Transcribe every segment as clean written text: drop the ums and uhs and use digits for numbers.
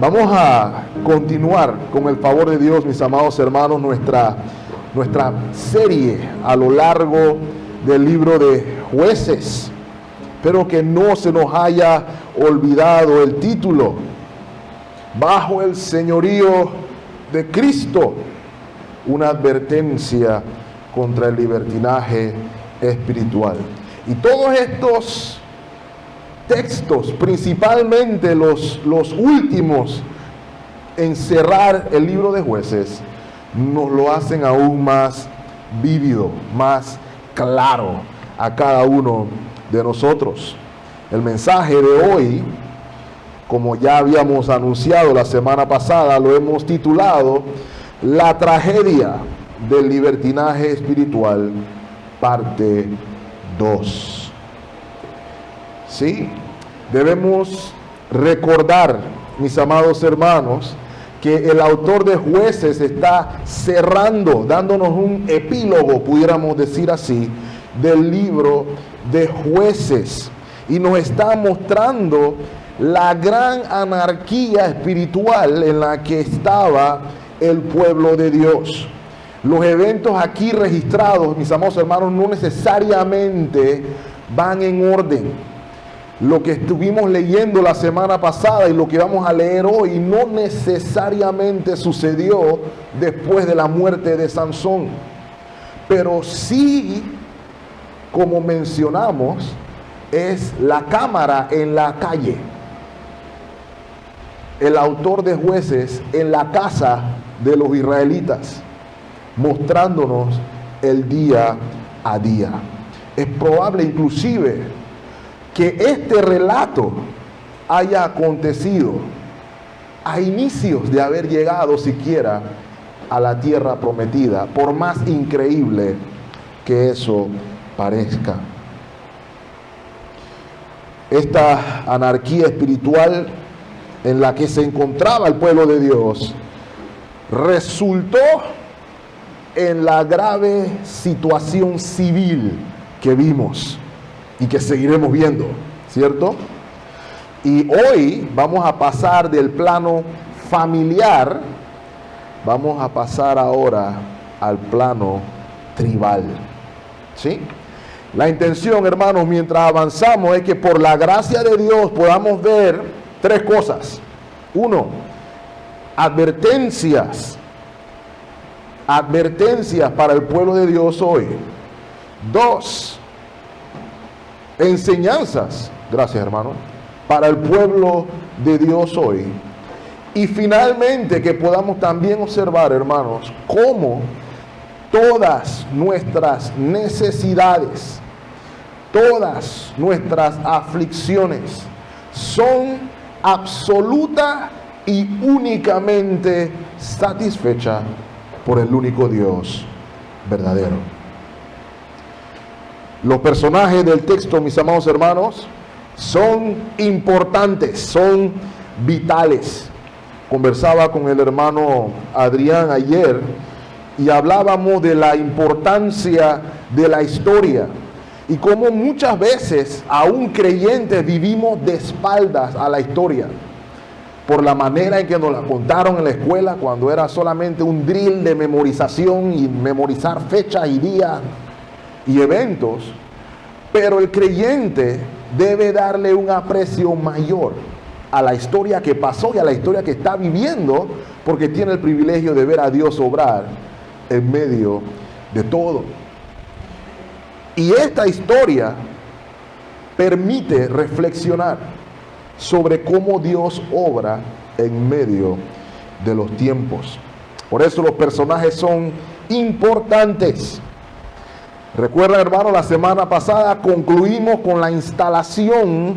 Vamos a continuar con el favor de Dios, mis amados hermanos, nuestra serie a lo largo del libro de Jueces. Espero que no se nos haya olvidado el título: Bajo el señorío de Cristo, una advertencia contra el libertinaje espiritual. Y todos estos textos, principalmente los últimos en cerrar el libro de Jueces, nos lo hacen aún más vívido, más claro a cada uno de nosotros. El mensaje de hoy, como ya habíamos anunciado la semana pasada, lo hemos titulado La tragedia del libertinaje espiritual, parte 2. Sí, debemos recordar, mis amados hermanos, que el autor de Jueces está cerrando, dándonos un epílogo, pudiéramos decir así, del libro de Jueces, y nos está mostrando la gran anarquía espiritual en la que estaba el pueblo de Dios. Los eventos aquí registrados, mis amados hermanos, no necesariamente van en orden. Lo que estuvimos leyendo la semana pasada y lo que vamos a leer hoy no necesariamente sucedió después de la muerte de Sansón, pero sí, como mencionamos, es la cámara en la calle. El autor de Jueces en la casa de los israelitas, mostrándonos el día a día. Es probable inclusive que este relato haya acontecido a inicios de haber llegado siquiera a la tierra prometida, por más increíble que eso parezca. Esta anarquía espiritual en la que se encontraba el pueblo de Dios resultó en la grave situación civil que vimos y que seguiremos viendo, ¿cierto? Y hoy vamos a pasar del plano familiar, vamos a pasar ahora al plano tribal, ¿sí? La intención, hermanos, mientras avanzamos, es que por la gracia de Dios podamos ver tres cosas. Uno, advertencias para el pueblo de Dios hoy. Dos, enseñanzas, gracias hermano, para el pueblo de Dios hoy. Y finalmente que podamos también observar, hermanos, cómo todas nuestras necesidades, todas nuestras aflicciones son absoluta y únicamente satisfechas por el único Dios verdadero. Los personajes del texto, mis amados hermanos, son importantes, son vitales. Conversaba con el hermano Adrián ayer y hablábamos de la importancia de la historia y cómo muchas veces, aún creyentes, vivimos de espaldas a la historia por la manera en que nos la contaron en la escuela, cuando era solamente un drill de memorización y memorizar fechas y días y eventos. Pero el creyente debe darle un aprecio mayor a la historia que pasó y a la historia que está viviendo, porque tiene el privilegio de ver a Dios obrar en medio de todo. Y esta historia permite reflexionar sobre cómo Dios obra en medio de los tiempos. Por eso los personajes son importantes. Recuerdan, hermano, la semana pasada concluimos con la instalación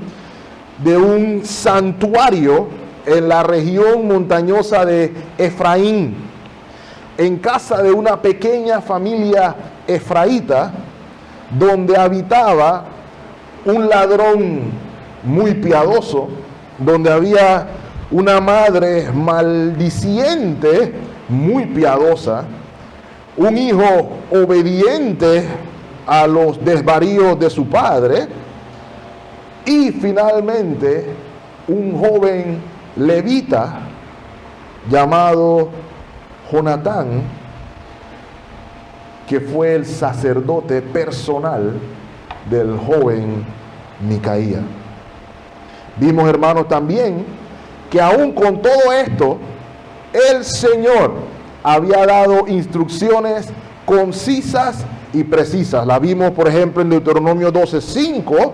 de un santuario en la región montañosa de Efraín, en casa de una pequeña familia efraíta, donde habitaba un ladrón muy piadoso, donde había una madre maldiciente muy piadosa, un hijo obediente a los desvaríos de su padre, y finalmente un joven levita llamado Jonatán, que fue el sacerdote personal del joven Micaía. Vimos, hermanos, también que aún con todo esto, el Señor había dado instrucciones concisas y precisas. La vimos, por ejemplo, en Deuteronomio 12:5,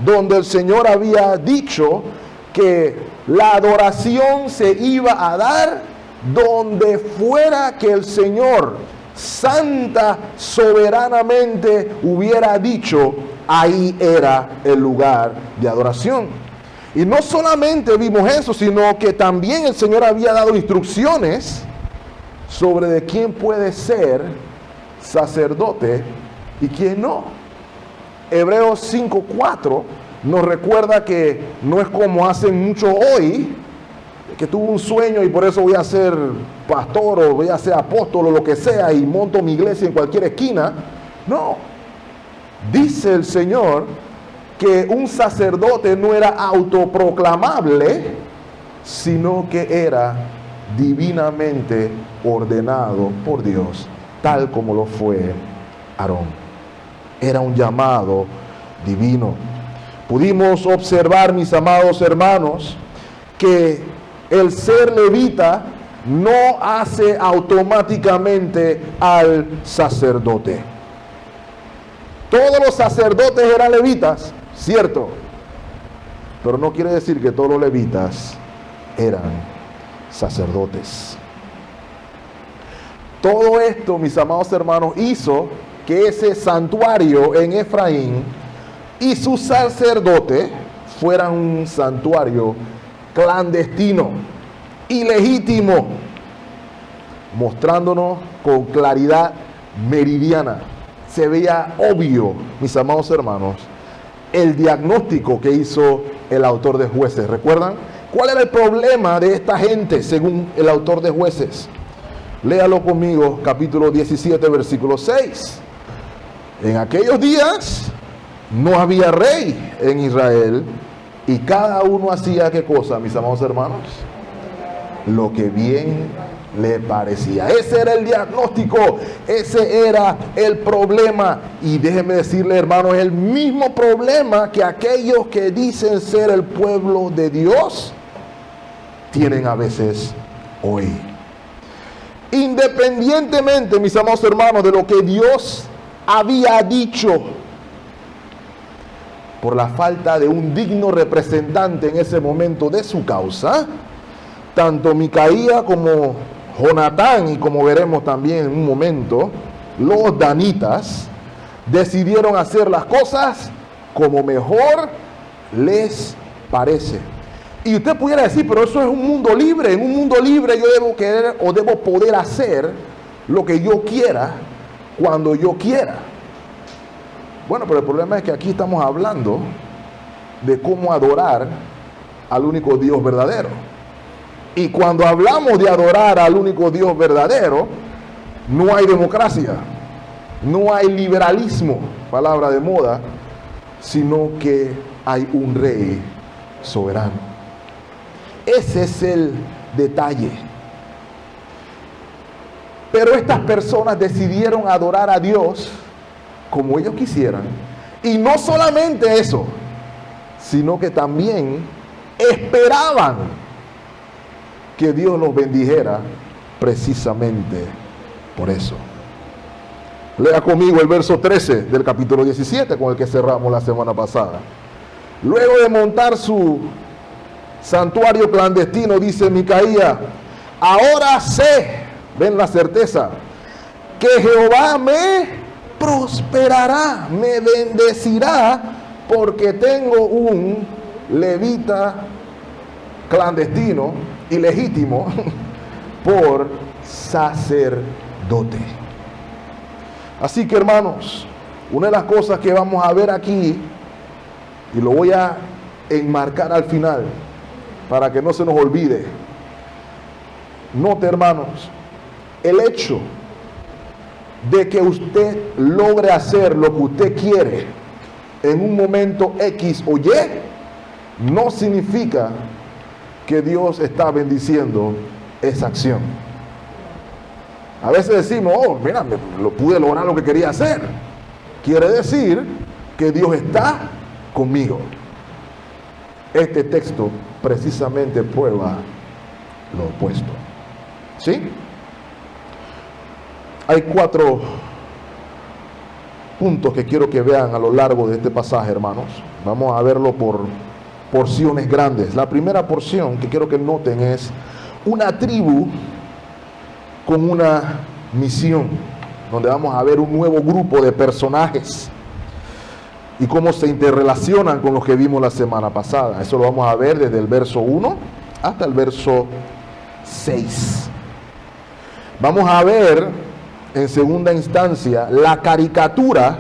donde el Señor había dicho que la adoración se iba a dar donde fuera que el Señor santa soberanamente hubiera dicho, ahí era el lugar de adoración. Y no solamente vimos eso, sino que también el Señor había dado instrucciones sobre de quién puede ser sacerdote y quién no. Hebreos 5:4 nos recuerda que no es como hacen muchos hoy, que tuvo un sueño y por eso voy a ser pastor o voy a ser apóstol o lo que sea y monto mi iglesia en cualquier esquina. No, dice el Señor que un sacerdote no era autoproclamable, sino que era divinamente ordenado por Dios, tal como lo fue Aarón. Era un llamado divino. Pudimos observar, mis amados hermanos, que el ser levita no hace automáticamente al sacerdote. Todos los sacerdotes eran levitas, cierto, pero no quiere decir que todos los levitas eran sacerdotes. Todo esto, mis amados hermanos, hizo que ese santuario en Efraín y su sacerdote fueran un santuario clandestino, ilegítimo, mostrándonos con claridad meridiana. Se veía obvio, mis amados hermanos, el diagnóstico que hizo el autor de Jueces. ¿Recuerdan? ¿Cuál era el problema de esta gente según el autor de Jueces? Léalo conmigo, capítulo 17, versículo 6. En aquellos días no había rey en Israel y cada uno hacía ¿qué cosa, mis amados hermanos? Lo que bien le parecía. Ese era el diagnóstico, ese era el problema. Y déjeme decirle, hermanos, el mismo problema que aquellos que dicen ser el pueblo de Dios tienen a veces hoy. Independientemente, mis amados hermanos, de lo que Dios había dicho, por la falta de un digno representante en ese momento de su causa, tanto Micaía como Jonatán, y como veremos también en un momento, los danitas decidieron hacer las cosas como mejor les parece. Y usted pudiera decir, pero eso es un mundo libre. En un mundo libre yo debo querer o debo poder hacer lo que yo quiera cuando yo quiera. Bueno, pero el problema es que aquí estamos hablando de cómo adorar al único Dios verdadero. Y cuando hablamos de adorar al único Dios verdadero, no hay democracia, no hay liberalismo, palabra de moda, sino que hay un rey soberano. Ese es el detalle. Pero estas personas decidieron adorar a Dios como ellos quisieran. Y no solamente eso, sino que también esperaban que Dios los bendijera precisamente por eso. Lea conmigo el verso 13 del capítulo 17 con el que cerramos la semana pasada. Luego de montar su santuario clandestino, dice Micaía, ahora sé, ven la certeza, que Jehová me prosperará, me bendecirá, porque tengo un levita clandestino, ilegítimo, por sacerdote. Así que, hermanos, una de las cosas que vamos a ver aquí, y lo voy a enmarcar al final, para que no se nos olvide. Note, hermanos, el hecho de que usted logre hacer lo que usted quiere en un momento X o Y, no significa que Dios está bendiciendo esa acción. A veces decimos, oh, mira, lo pude lograr lo que quería hacer. Quiere decir que Dios está conmigo. Este texto precisamente prueba lo opuesto. ¿Sí? Hay 4 puntos que quiero que vean a lo largo de este pasaje, hermanos. Vamos a verlo por porciones grandes. La primera porción que quiero que noten es una tribu con una misión, donde vamos a ver un nuevo grupo de personajes y cómo se interrelacionan con los que vimos la semana pasada. Eso lo vamos a ver desde el verso 1 hasta el verso 6. Vamos a ver en segunda instancia la caricatura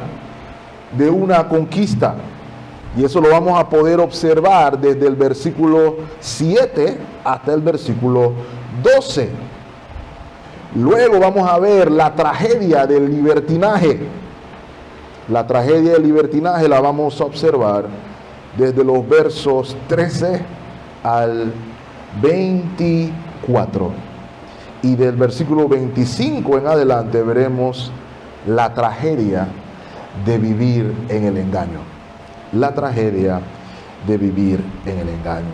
de una conquista, y eso lo vamos a poder observar desde el versículo 7 hasta el versículo 12. Luego vamos a ver la tragedia del libertinaje. La tragedia del libertinaje la vamos a observar desde los versos 13 al 24. Y del versículo 25 en adelante veremos la tragedia de vivir en el engaño. La tragedia de vivir en el engaño.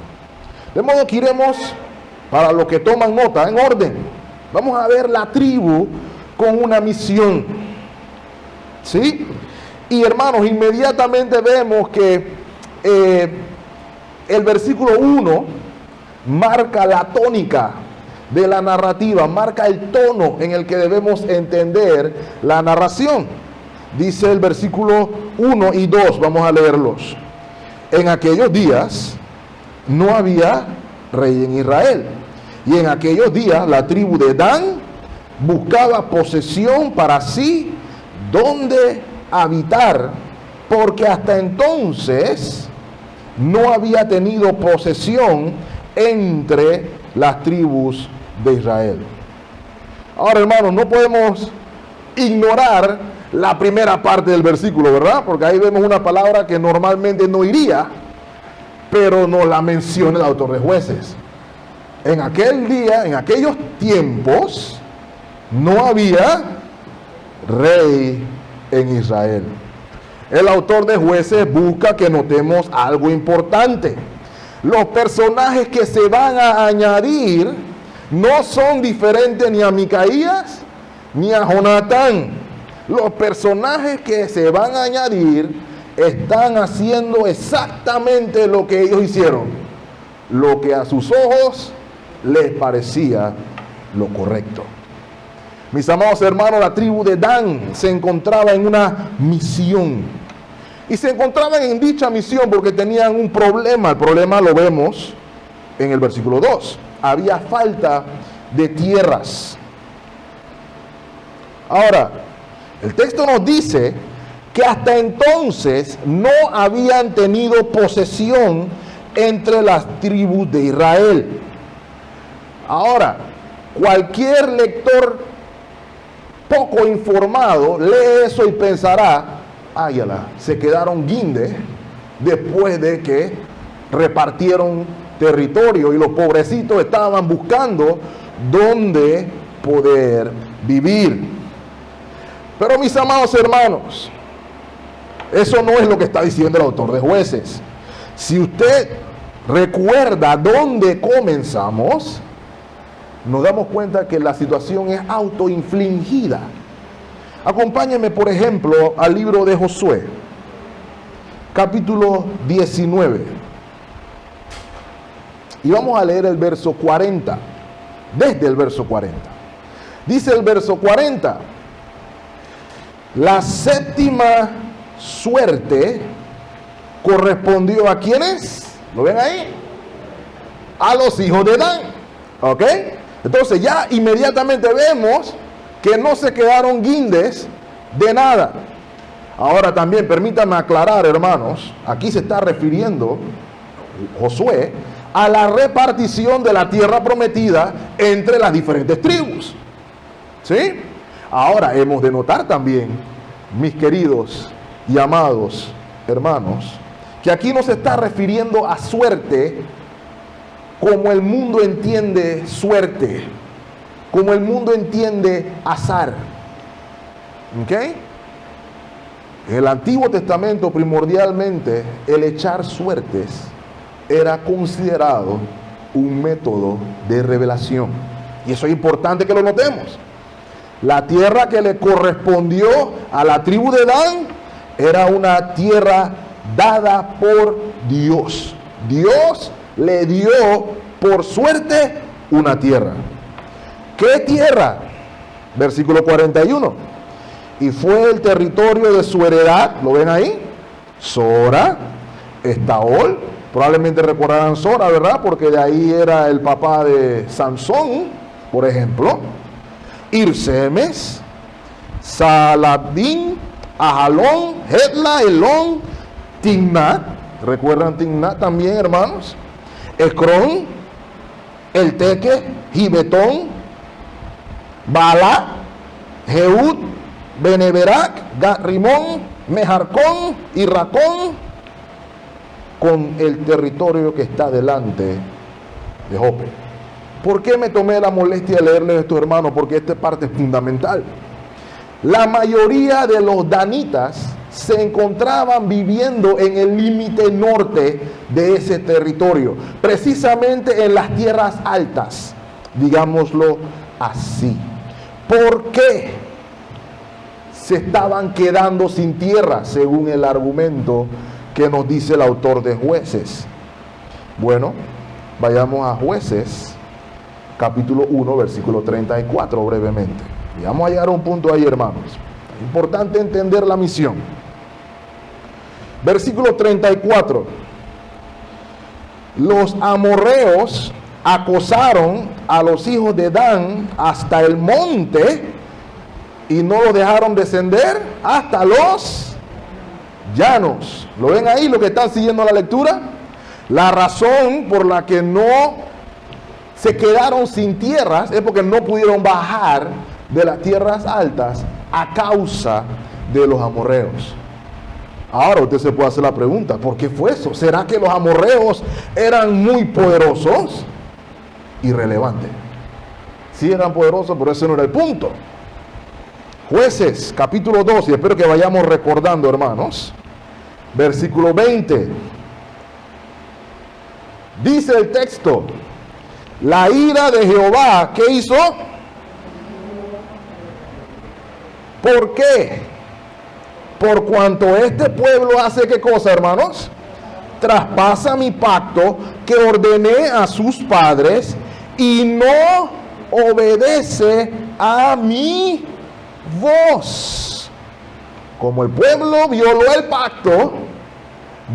De modo que iremos, para los que toman nota, en orden. Vamos a ver la tribu con una misión. ¿Sí? Y hermanos, inmediatamente vemos que el versículo 1 marca la tónica de la narrativa, marca el tono en el que debemos entender la narración. Dice el versículo 1 y 2, vamos a leerlos. En aquellos días no había rey en Israel, y en aquellos días la tribu de Dan buscaba posesión para sí donde habitar, porque hasta entonces no había tenido posesión entre las tribus de Israel. Ahora, hermanos, no podemos ignorar la primera parte del versículo, ¿verdad? Porque ahí vemos una palabra que normalmente no iría, pero no la menciona el autor de Jueces. En aquel día, en aquellos tiempos, no había rey en Israel. El autor de Jueces busca que notemos algo importante. Los personajes que se van a añadir no son diferentes ni a Micaías ni a Jonatán. Los personajes que se van a añadir están haciendo exactamente lo que ellos hicieron, lo que a sus ojos les parecía lo correcto. Mis amados hermanos, la tribu de Dan se encontraba en una misión. Y se encontraban en dicha misión porque tenían un problema. El problema lo vemos en el versículo 2. Había falta de tierras. Ahora, el texto nos dice que hasta entonces no habían tenido posesión entre las tribus de Israel. Ahora, cualquier lector poco informado lee eso y pensará, áyala, se quedaron guindes después de que repartieron territorio y los pobrecitos estaban buscando dónde poder vivir. Pero mis amados hermanos, eso no es lo que está diciendo el autor de Jueces. Si usted recuerda dónde comenzamos, nos damos cuenta que la situación es autoinfligida. Acompáñenme, por ejemplo, al libro de Josué, capítulo 19. Y vamos a leer el verso 40, desde el verso 40. Dice el verso 40, la séptima suerte correspondió a ¿quiénes? ¿Lo ven ahí? A los hijos de Dan. ¿Ok? Entonces ya inmediatamente vemos que no se quedaron guindes de nada. Ahora también permítanme aclarar, hermanos, aquí se está refiriendo Josué a la repartición de la tierra prometida entre las diferentes tribus. ¿Sí? Ahora hemos de notar también, mis queridos y amados hermanos, que aquí no se está refiriendo a suerte como el mundo entiende suerte. como el mundo entiende azar. ¿Ok? En el Antiguo Testamento, primordialmente, el echar suertes era considerado un método de revelación. Y eso es importante que lo notemos. La tierra que le correspondió a la tribu de Dan era una tierra dada por Dios. Dios le dio por suerte una tierra. ¿Qué tierra? Versículo 41. Y fue el territorio de su heredad, ¿lo ven ahí? Sora, Estaol, probablemente recordarán Sora, ¿verdad? Porque de ahí era el papá de Sansón, por ejemplo. Irsemes, Salabín, Ajalón, Hetla, Elón, Timnat, ¿recuerdan Timnat también, hermanos? Ecrón, El Teque, Gibetón, Bala, Jeúd, Beneberac, Gat-Rimón, Mejarcón y Racón, con el territorio que está delante de Jope. ¿Por qué me tomé la molestia de leerles esto, hermanos? Porque esta parte es fundamental. La mayoría de los danitas se encontraban viviendo en el límite norte de ese territorio, precisamente en las tierras altas, digámoslo así. ¿Por qué se estaban quedando sin tierra, según el argumento que nos dice el autor de Jueces? Bueno, vayamos a Jueces, capítulo 1, versículo 34, brevemente. Y vamos a llegar a un punto ahí, hermanos. Es importante entender la misión. Versículo 34. Los amorreos acosaron a los hijos de Dan hasta el monte y no los dejaron descender hasta los llanos. ¿Lo ven ahí, lo que están siguiendo la lectura? La razón por la que no se quedaron sin tierras es porque no pudieron bajar de las tierras altas a causa de los amorreos. Ahora usted se puede hacer la pregunta, ¿por qué fue eso? ¿Será que los amorreos eran muy poderosos? Irrelevante. Sí eran poderosos, pero ese no era el punto. Jueces, capítulo 2, y espero que vayamos recordando, hermanos. Versículo 20. Dice el texto: la ira de Jehová, ¿qué hizo? ¿Por qué? Por cuanto este pueblo hace, ¿qué cosa, hermanos? Traspasa mi pacto que ordené a sus padres y no obedece a mi voz. Como el pueblo violó el pacto,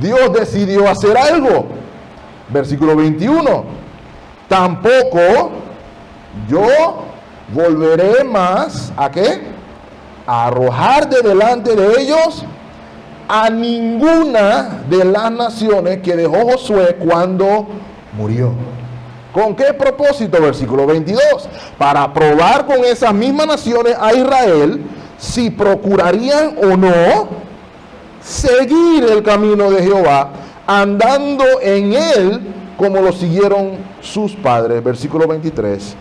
Dios decidió hacer algo. Versículo 21. Tampoco yo volveré más, ¿a qué? A arrojar de delante de ellos a ninguna de las naciones que dejó Josué cuando murió. ¿Con qué propósito? Versículo 22. Para probar con esas mismas naciones a Israel si procurarían o no seguir el camino de Jehová, andando en él como lo siguieron sus padres. Versículo 23.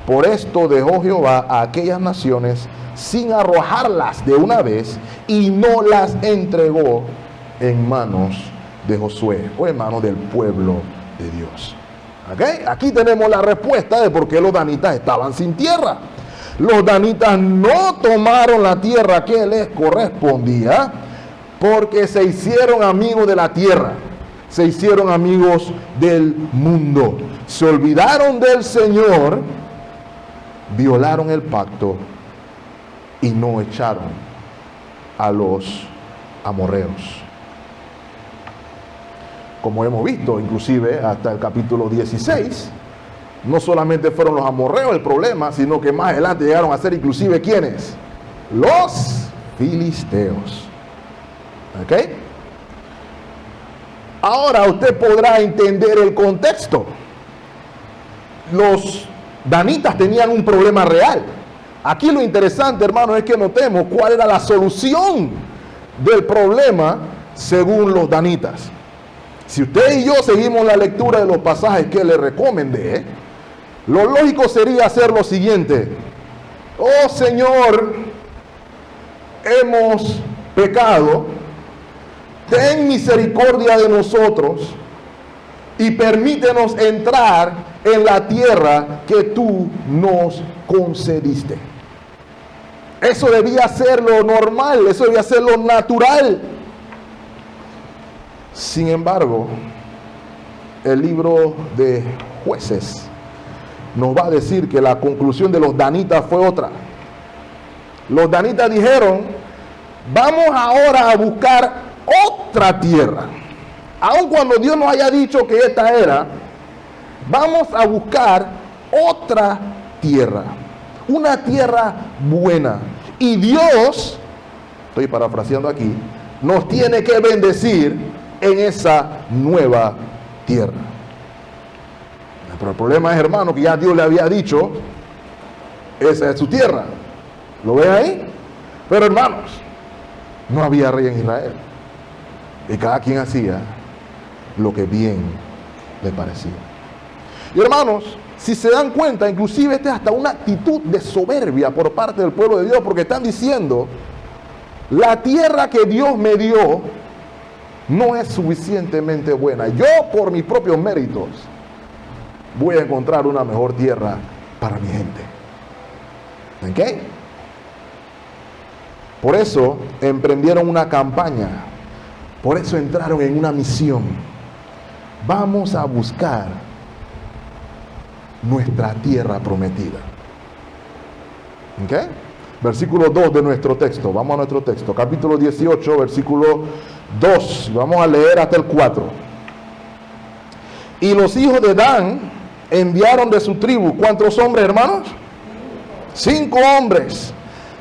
Por esto dejó Jehová a aquellas naciones sin arrojarlas de una vez y no las entregó en manos de Josué o en manos del pueblo de Dios. ¿Okay? Aquí tenemos la respuesta de por qué los danitas estaban sin tierra. Los danitas no tomaron la tierra que les correspondía porque se hicieron amigos de la tierra, se hicieron amigos del mundo, se olvidaron del Señor, violaron el pacto y no echaron a los amorreos. Como hemos visto, inclusive hasta el capítulo 16, no solamente fueron los amorreos el problema, sino que más adelante llegaron a ser inclusive ¿quiénes? Los filisteos. ¿Ok? Ahora usted podrá entender el contexto. Los danitas tenían un problema real. Aquí lo interesante, hermano, es que notemos cuál era la solución del problema según los danitas. Si usted y yo seguimos la lectura de los pasajes que le recomendé, Lo lógico sería hacer lo siguiente: oh Señor, hemos pecado, ten misericordia de nosotros y permítenos entrar en la tierra que tú nos concediste. Eso debía ser lo normal, eso debía ser lo natural. Sin embargo, el libro de Jueces nos va a decir que la conclusión de los danitas fue otra. Los danitas dijeron: vamos ahora a buscar otra tierra. Aun cuando Dios nos haya dicho que esta era, vamos a buscar otra tierra. Una tierra buena. Y Dios, estoy parafraseando aquí, nos tiene que bendecir en esa nueva tierra. Pero el problema es, hermano, que ya Dios le había dicho, esa es su tierra. ¿Lo ven ahí? Pero hermanos, no había rey en Israel. Y cada quien hacía lo que bien le parecía. Y hermanos, si se dan cuenta, inclusive esta es hasta una actitud de soberbia por parte del pueblo de Dios, porque están diciendo: la tierra que Dios me dio no es suficientemente buena. Yo, por mis propios méritos, voy a encontrar una mejor tierra para mi gente. ¿Ok? Por eso emprendieron una campaña. Por eso entraron en una misión. Vamos a buscar nuestra tierra prometida. ¿Ok? Versículo 2 de nuestro texto. Vamos a nuestro texto. Capítulo 18, versículo 2. Vamos a leer hasta el 4. Y los hijos de Dan enviaron de su tribu, ¿cuántos hombres, hermanos? 5 hombres.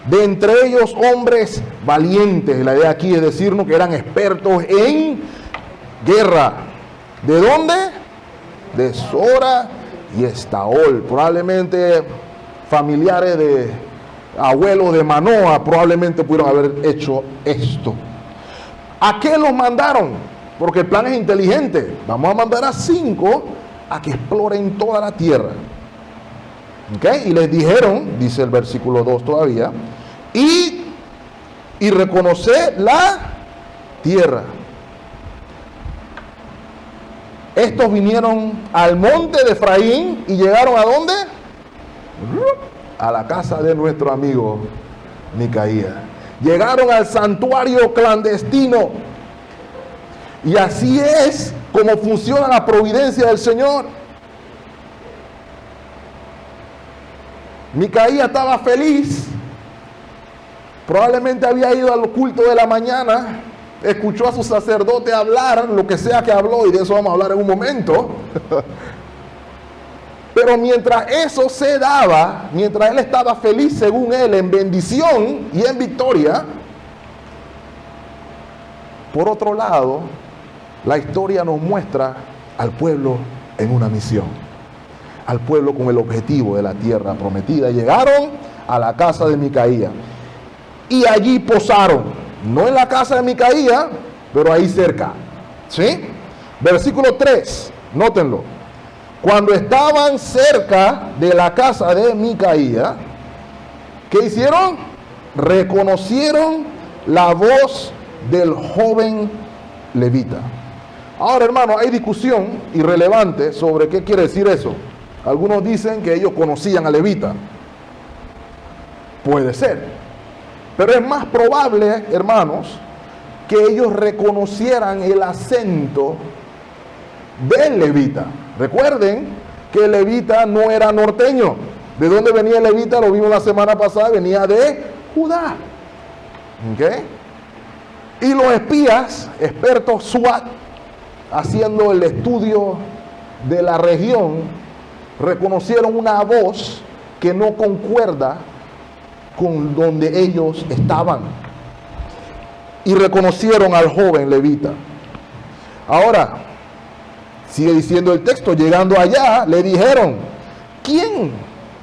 De entre ellos hombres valientes. La idea aquí es decirnos que eran expertos en guerra. ¿De dónde? De Sora y Estaol. Probablemente familiares de abuelos de Manoa probablemente pudieron haber hecho esto. ¿A qué los mandaron? Porque el plan es inteligente. Vamos a mandar a 5 a que exploren toda la tierra. ¿Okay? Y les dijeron, dice el versículo 2 todavía, y reconocer la tierra. Estos vinieron al monte de Efraín y llegaron ¿a dónde? A la casa de nuestro amigo Micaía. Llegaron al santuario clandestino. Y así es como funciona la providencia del Señor. Micaía estaba feliz. Probablemente había ido al culto de la mañana, escuchó a su sacerdote hablar, lo que sea que habló, y de eso vamos a hablar en un momento. Pero mientras eso se daba, mientras él estaba feliz según él, en bendición y en victoria, por otro lado, la historia nos muestra al pueblo en una misión, al pueblo con el objetivo de la tierra prometida. Llegaron a la casa de Micaía y allí posaron, no en la casa de Micaía, pero ahí cerca. ¿Sí? Versículo 3, nótenlo. Cuando estaban cerca de la casa de Micaía, ¿qué hicieron? Reconocieron la voz del joven levita. Ahora, hermano, hay discusión irrelevante sobre qué quiere decir eso. Algunos dicen que ellos conocían a levita. Puede ser. Pero es más probable, hermanos, que ellos reconocieran el acento del levita. Recuerden que el levita no era norteño. ¿De dónde venía el levita? Lo vimos la semana pasada, venía de Judá. ¿Ok? Y los espías, expertos SWAT, haciendo el estudio de la región, reconocieron una voz que no concuerda con donde ellos estaban. Y reconocieron al joven levita. Ahora, sigue diciendo el texto, llegando allá, le dijeron, ¿quién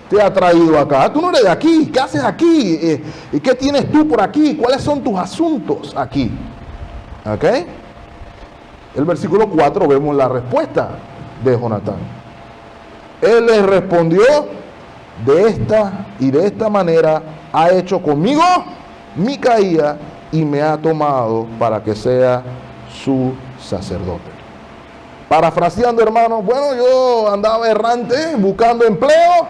te ha traído acá? Tú no eres de aquí, ¿qué haces aquí? ¿Y qué tienes tú por aquí? ¿Cuáles son tus asuntos aquí? ¿Ok? El versículo 4 vemos la respuesta de Jonatán. Él les respondió: de esta y de esta manera ha hecho conmigo Micaía y me ha tomado para que sea su sacerdote. Parafraseando, hermanos, bueno, yo andaba errante buscando empleo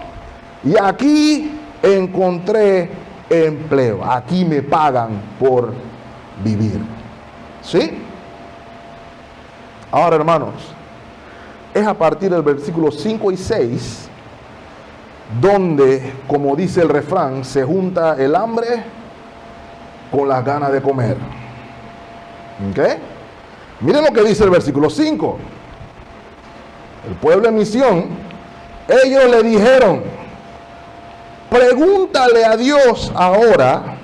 y aquí encontré empleo. Aquí me pagan por vivir. ¿Sí? Ahora, hermanos, es a partir del versículo 5 y 6 donde, como dice el refrán, se junta el hambre con las ganas de comer. ¿Ok? Miren lo que dice el versículo 5. El pueblo de Misión, ellos le dijeron: pregúntale a Dios ahora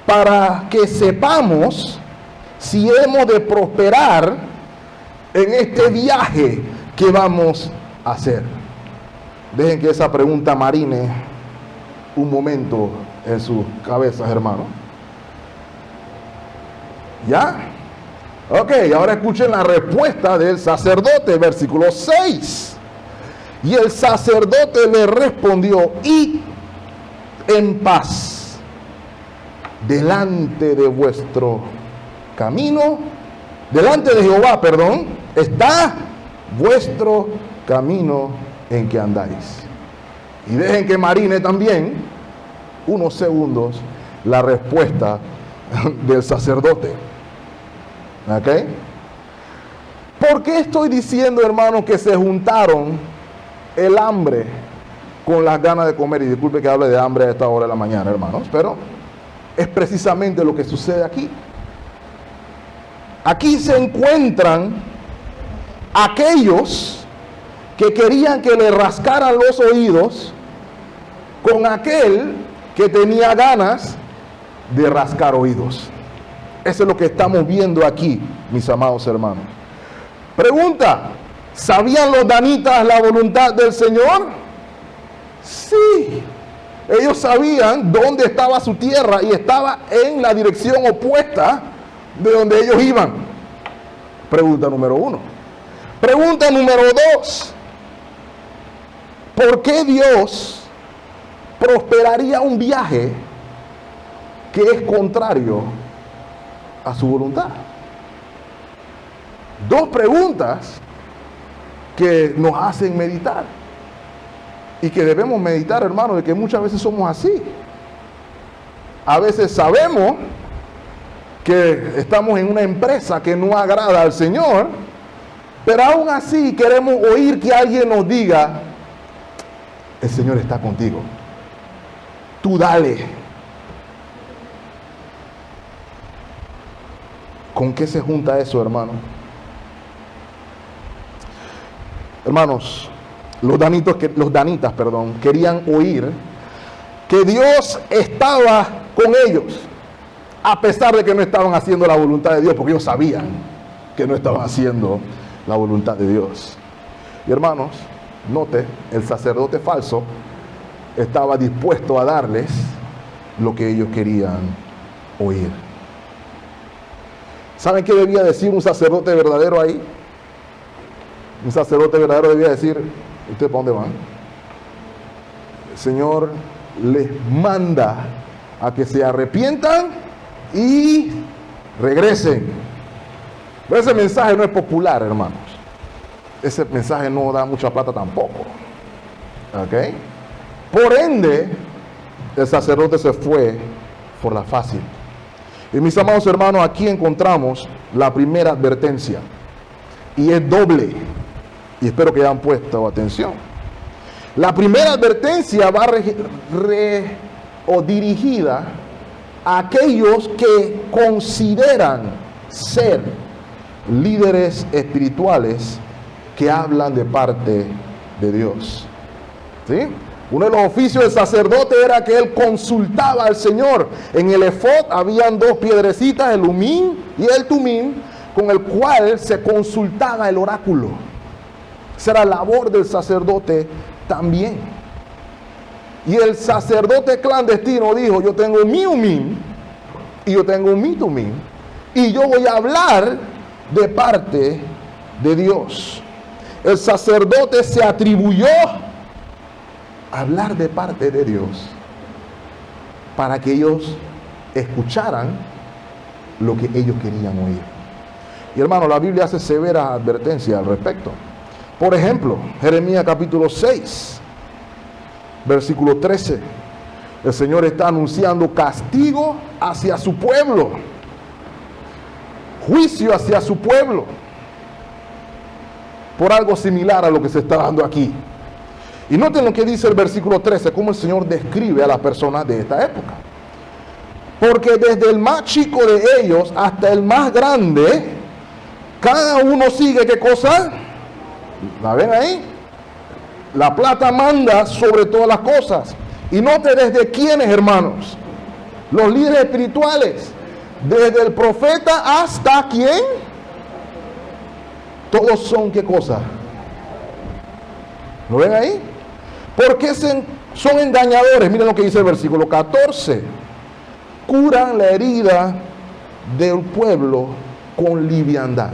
para que sepamos si hemos de prosperar en este viaje que vamos a hacer. Dejen que esa pregunta marine un momento en sus cabezas, hermano. ¿Ya? Ok, ahora escuchen la respuesta del sacerdote, versículo 6. Y el sacerdote le respondió: id en paz delante de vuestro camino, delante de Jehová, perdón, está vuestro camino en que andáis. Y dejen que marine también unos segundos la respuesta del sacerdote. ¿Ok? ¿Por qué estoy diciendo, hermanos, que se juntaron el hambre con las ganas de comer? Y disculpe que hable de hambre a esta hora de la mañana, hermanos, pero es precisamente lo que sucede aquí. Aquí se encuentran aquellos que querían que le rascaran los oídos con aquel que tenía ganas de rascar oídos. Eso es lo que estamos viendo aquí, mis amados hermanos. Pregunta: ¿sabían los danitas la voluntad del Señor? Sí. Ellos sabían dónde estaba su tierra y estaba en la dirección opuesta de donde ellos iban. Pregunta número 1. Pregunta número 2. ¿Por qué Dios prosperaría un viaje que es contrario a su voluntad? Dos preguntas que nos hacen meditar y que debemos meditar, hermano, de que muchas veces somos así. A veces sabemos que estamos en una empresa que no agrada al Señor, pero aún así queremos oír que alguien nos diga: el Señor está contigo, tú dale. ¿Con qué se junta eso, hermano? Hermanos, los danitas, querían oír que Dios estaba con ellos, a pesar de que no estaban haciendo la voluntad de Dios, porque ellos sabían que no estaban haciendo la voluntad de Dios. Y hermanos, note, el sacerdote falso estaba dispuesto a darles lo que ellos querían oír. ¿Saben qué debía decir un sacerdote verdadero ahí? Un sacerdote verdadero debía decir: ¿ustedes para dónde van? El Señor les manda a que se arrepientan y regresen. Pero ese mensaje no es popular, hermanos. Ese mensaje no da mucha plata tampoco. ¿Ok? Por ende, el sacerdote se fue por la fácil. Y mis amados hermanos, aquí encontramos la primera advertencia. Y es doble. Y espero que hayan puesto atención. La primera advertencia va dirigida a aquellos que consideran ser líderes espirituales que hablan de parte de Dios. ¿Sí? Uno de los oficios del sacerdote era que él consultaba al Señor. En el efod habían dos piedrecitas, el umín y el tumín, con el cual se consultaba el oráculo. Esa era la labor del sacerdote también. Y el sacerdote clandestino dijo: yo tengo mi umín y yo tengo mi tumín, y yo voy a hablar de parte de Dios. el sacerdote se atribuyó a hablar de parte de Dios para que ellos escucharan lo que ellos querían oír. Y hermano, la Biblia hace severa advertencia al respecto. Por ejemplo, Jeremías capítulo 6, versículo 13. El Señor está anunciando castigo hacia su pueblo, juicio hacia su pueblo, por algo similar a lo que se está dando aquí. Y noten lo que dice el versículo 13, cómo el Señor describe a las personas de esta época. Porque desde el más chico de ellos hasta el más grande, cada uno sigue, ¿qué cosa? ¿La ven ahí? La plata manda sobre todas las cosas. Y note desde quiénes, hermanos. Los líderes espirituales. Desde el profeta hasta quién. Todos son, ¿qué cosa? ¿Lo ven ahí? Porque son engañadores. Miren lo que dice el versículo 14. Curan la herida del pueblo con liviandad.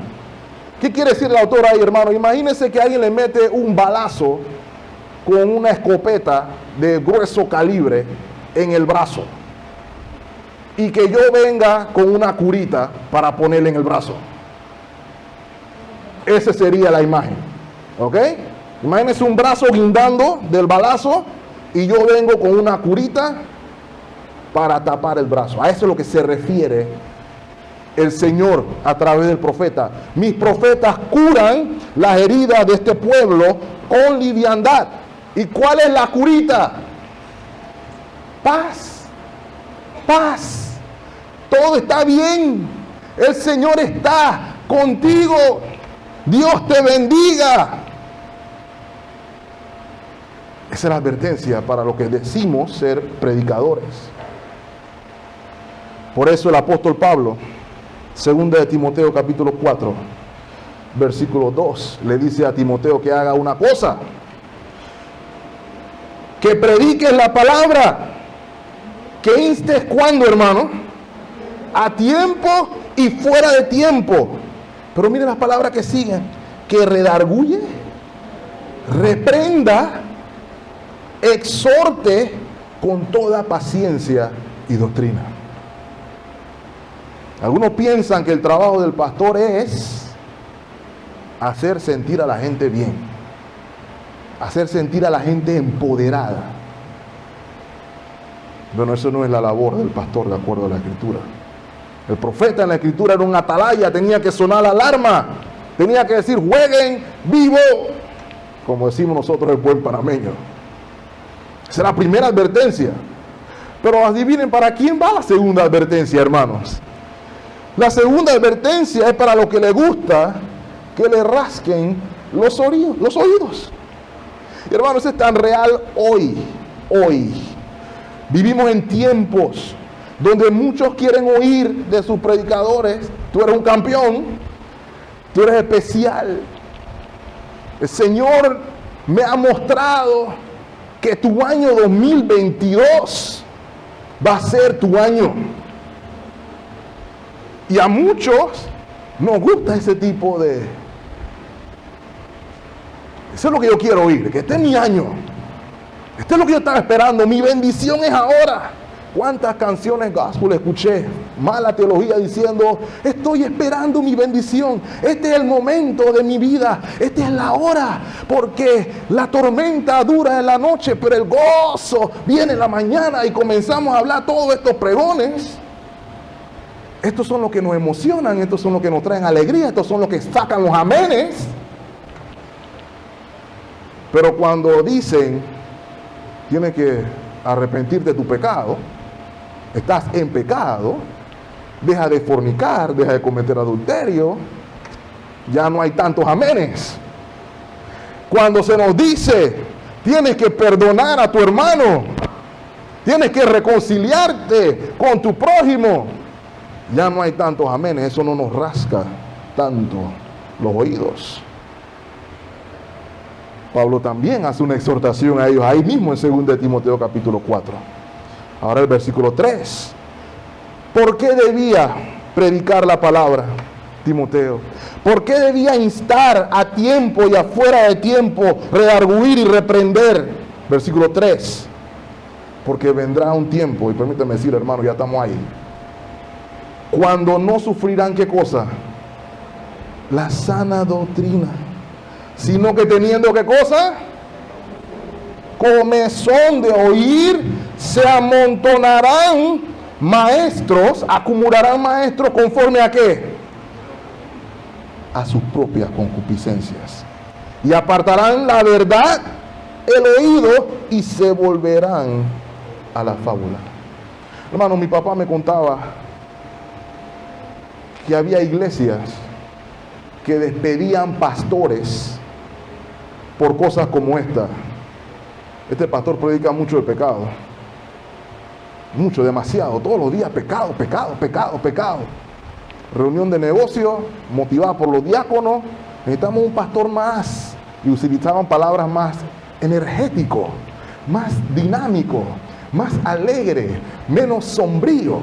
¿Qué quiere decir el autor ahí, hermano? Imagínense que alguien le mete un balazo con una escopeta de grueso calibre en el brazo y que yo venga con una curita para ponerle en el brazo. Esa sería la imagen, ¿ok? Imagínense un brazo guindando del balazo y yo vengo con una curita para tapar el brazo. A eso es lo que se refiere el Señor a través del profeta. Mis profetas curan las heridas de este pueblo con liviandad. ¿Y cuál es la curita? Paz. Paz. Todo está bien. El Señor está contigo. Dios te bendiga. Esa es la advertencia para los que decimos ser predicadores. Por eso el apóstol Pablo, segunda de Timoteo capítulo 4, versículo 2, le dice a Timoteo que haga una cosa. Que prediques la palabra. Que instes cuando, hermano, a tiempo y fuera de tiempo. Pero miren las palabras que siguen. Que redarguye, reprenda, exhorte con toda paciencia y doctrina. Algunos piensan que el trabajo del pastor es hacer sentir a la gente bien, hacer sentir a la gente empoderada. Bueno, eso no es la labor del pastor de acuerdo a la Escritura. El profeta en la Escritura era un atalaya, tenía que sonar la alarma, tenía que decir, jueguen vivo, como decimos nosotros el buen panameño. Esa es la primera advertencia. Pero adivinen para quién va la segunda advertencia, hermanos. La segunda advertencia es para los que les gusta que le rasquen los oídos. Y hermanos, eso es tan real hoy. Vivimos en tiempos donde muchos quieren oír de sus predicadores: tú eres un campeón, tú eres especial. El Señor me ha mostrado que tu año 2022 va a ser tu año. Y a muchos nos gusta ese tipo de... Eso es lo que yo quiero oír, que este es mi año. Este es lo que yo estaba esperando, mi bendición es ahora. ¿Cuántas canciones gospel escuché? Mala teología diciendo, estoy esperando mi bendición. Este es el momento de mi vida. Esta es la hora. Porque la tormenta dura en la noche, pero el gozo viene en la mañana. Y comenzamos a hablar todos estos pregones. Estos son los que nos emocionan. Estos son los que nos traen alegría. Estos son los que sacan los amenes. Pero cuando dicen, tienes que arrepentirte de tu pecado, estás en pecado, deja de fornicar, deja de cometer adulterio, ya no hay tantos amenes. Cuando se nos dice, tienes que perdonar a tu hermano, tienes que reconciliarte con tu prójimo, ya no hay tantos amenes. Eso no nos rasca tanto los oídos. Pablo también hace una exhortación a ellos ahí mismo en 2 Timoteo capítulo 4. Ahora el versículo 3. ¿Por qué debía predicar la palabra, Timoteo? ¿Por qué debía instar a tiempo y afuera de tiempo, redarguir y reprender? Versículo 3. Porque vendrá un tiempo, y permítame decir, hermano, ya estamos ahí, cuando no sufrirán, ¿qué cosa? La sana doctrina, sino que teniendo, ¿qué cosa? Comezón de oír, se amontonarán maestros, acumularán maestros conforme a ¿qué? A sus propias concupiscencias, y apartarán la verdad, el oído, y se volverán a la fábula. Hermano, mi papá me contaba que había iglesias que despedían pastores por cosas como esta. Este pastor predica mucho de pecado, mucho, demasiado, todos los días pecado, pecado, pecado, pecado. Reunión de negocio motivada por los diáconos, necesitamos un pastor más, y utilizaban palabras más energético, más dinámico, más alegre, menos sombrío.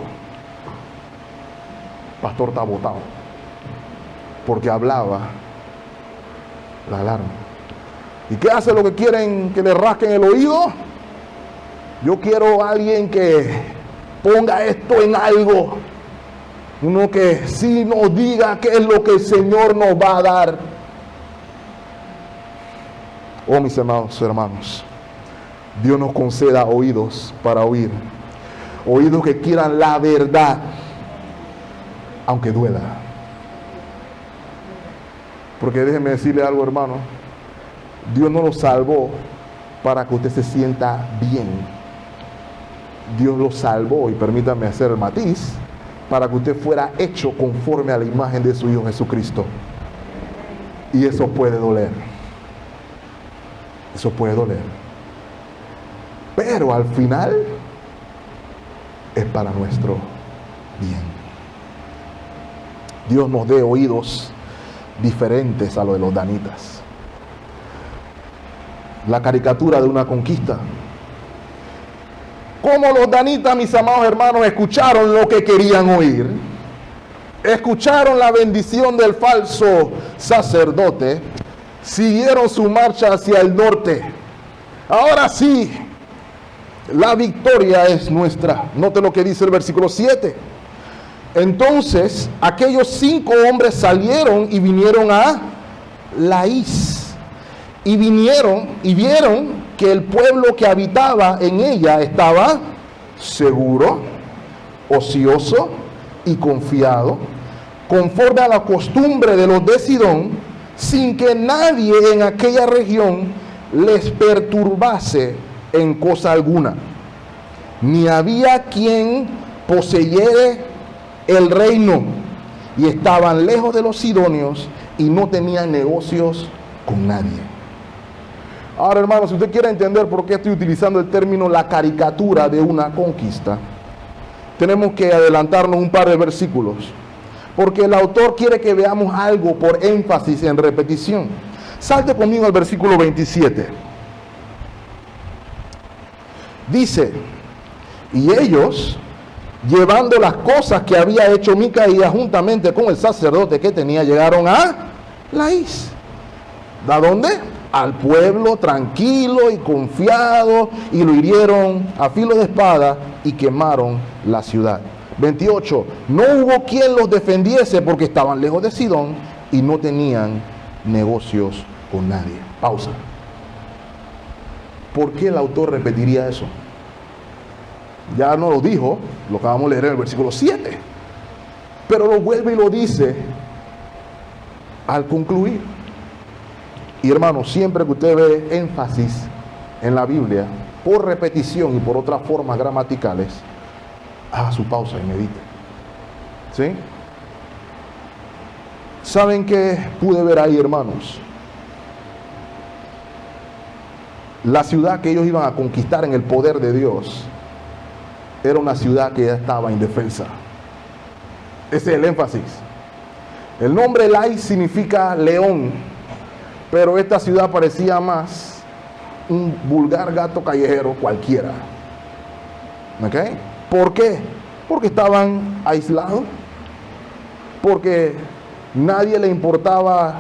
Pastor está botado porque hablaba la alarma. ¿Y qué hace lo que quieren que le rasquen el oído? Yo quiero a alguien que ponga esto en algo, uno que sí nos diga qué es lo que el Señor nos va a dar. Oh, mis hermanos, Dios nos conceda oídos para oír, oídos que quieran la verdad, aunque duela. Porque déjeme decirle algo, hermano, Dios no lo salvó para que usted se sienta bien. Dios lo salvó, y permítame hacer el matiz, para que usted fuera hecho conforme a la imagen de su Hijo Jesucristo. Y eso puede doler. Eso puede doler. Pero al final es para nuestro bien. Dios nos dé oídos diferentes a los de los danitas. La caricatura de una conquista. Como los danitas, mis amados hermanos, escucharon lo que querían oír, escucharon la bendición del falso sacerdote, siguieron su marcha hacia el norte. Ahora sí, la victoria es nuestra. Note lo que dice el versículo 7. Entonces aquellos 5 hombres salieron y vinieron a Laís, y vinieron y vieron que el pueblo que habitaba en ella estaba seguro, ocioso y confiado, conforme a la costumbre de los de Sidón, sin que nadie en aquella región les perturbase en cosa alguna, ni había quien poseyere el reino, y estaban lejos de los sidonios y no tenían negocios con nadie. Ahora, hermanos, si usted quiere entender por qué estoy utilizando el término la caricatura de una conquista, tenemos que adelantarnos un par de versículos, porque el autor quiere que veamos algo por énfasis en repetición. Salte conmigo al versículo 27. Dice: y ellos, llevando las cosas que había hecho Micaías juntamente con el sacerdote que tenía, llegaron a Laís. ¿A dónde? Al pueblo tranquilo y confiado, y lo hirieron a filo de espada y quemaron la ciudad. 28. No hubo quien los defendiese porque estaban lejos de Sidón y no tenían negocios con nadie. Pausa. ¿Por qué el autor repetiría eso? Ya no lo dijo, lo acabamos de leer en el versículo 7, pero lo vuelve y lo dice al concluir. Y hermano, siempre que usted ve énfasis en la Biblia, por repetición y por otras formas gramaticales, haga su pausa y medite. ¿Sí? ¿Saben qué pude ver ahí, hermanos? La ciudad que ellos iban a conquistar en el poder de Dios era una ciudad que ya estaba indefensa. Ese es el énfasis. El nombre Laís significa león, pero esta ciudad parecía más un vulgar gato callejero cualquiera. ¿Ok? ¿Por qué? Porque estaban aislados, porque nadie le importaba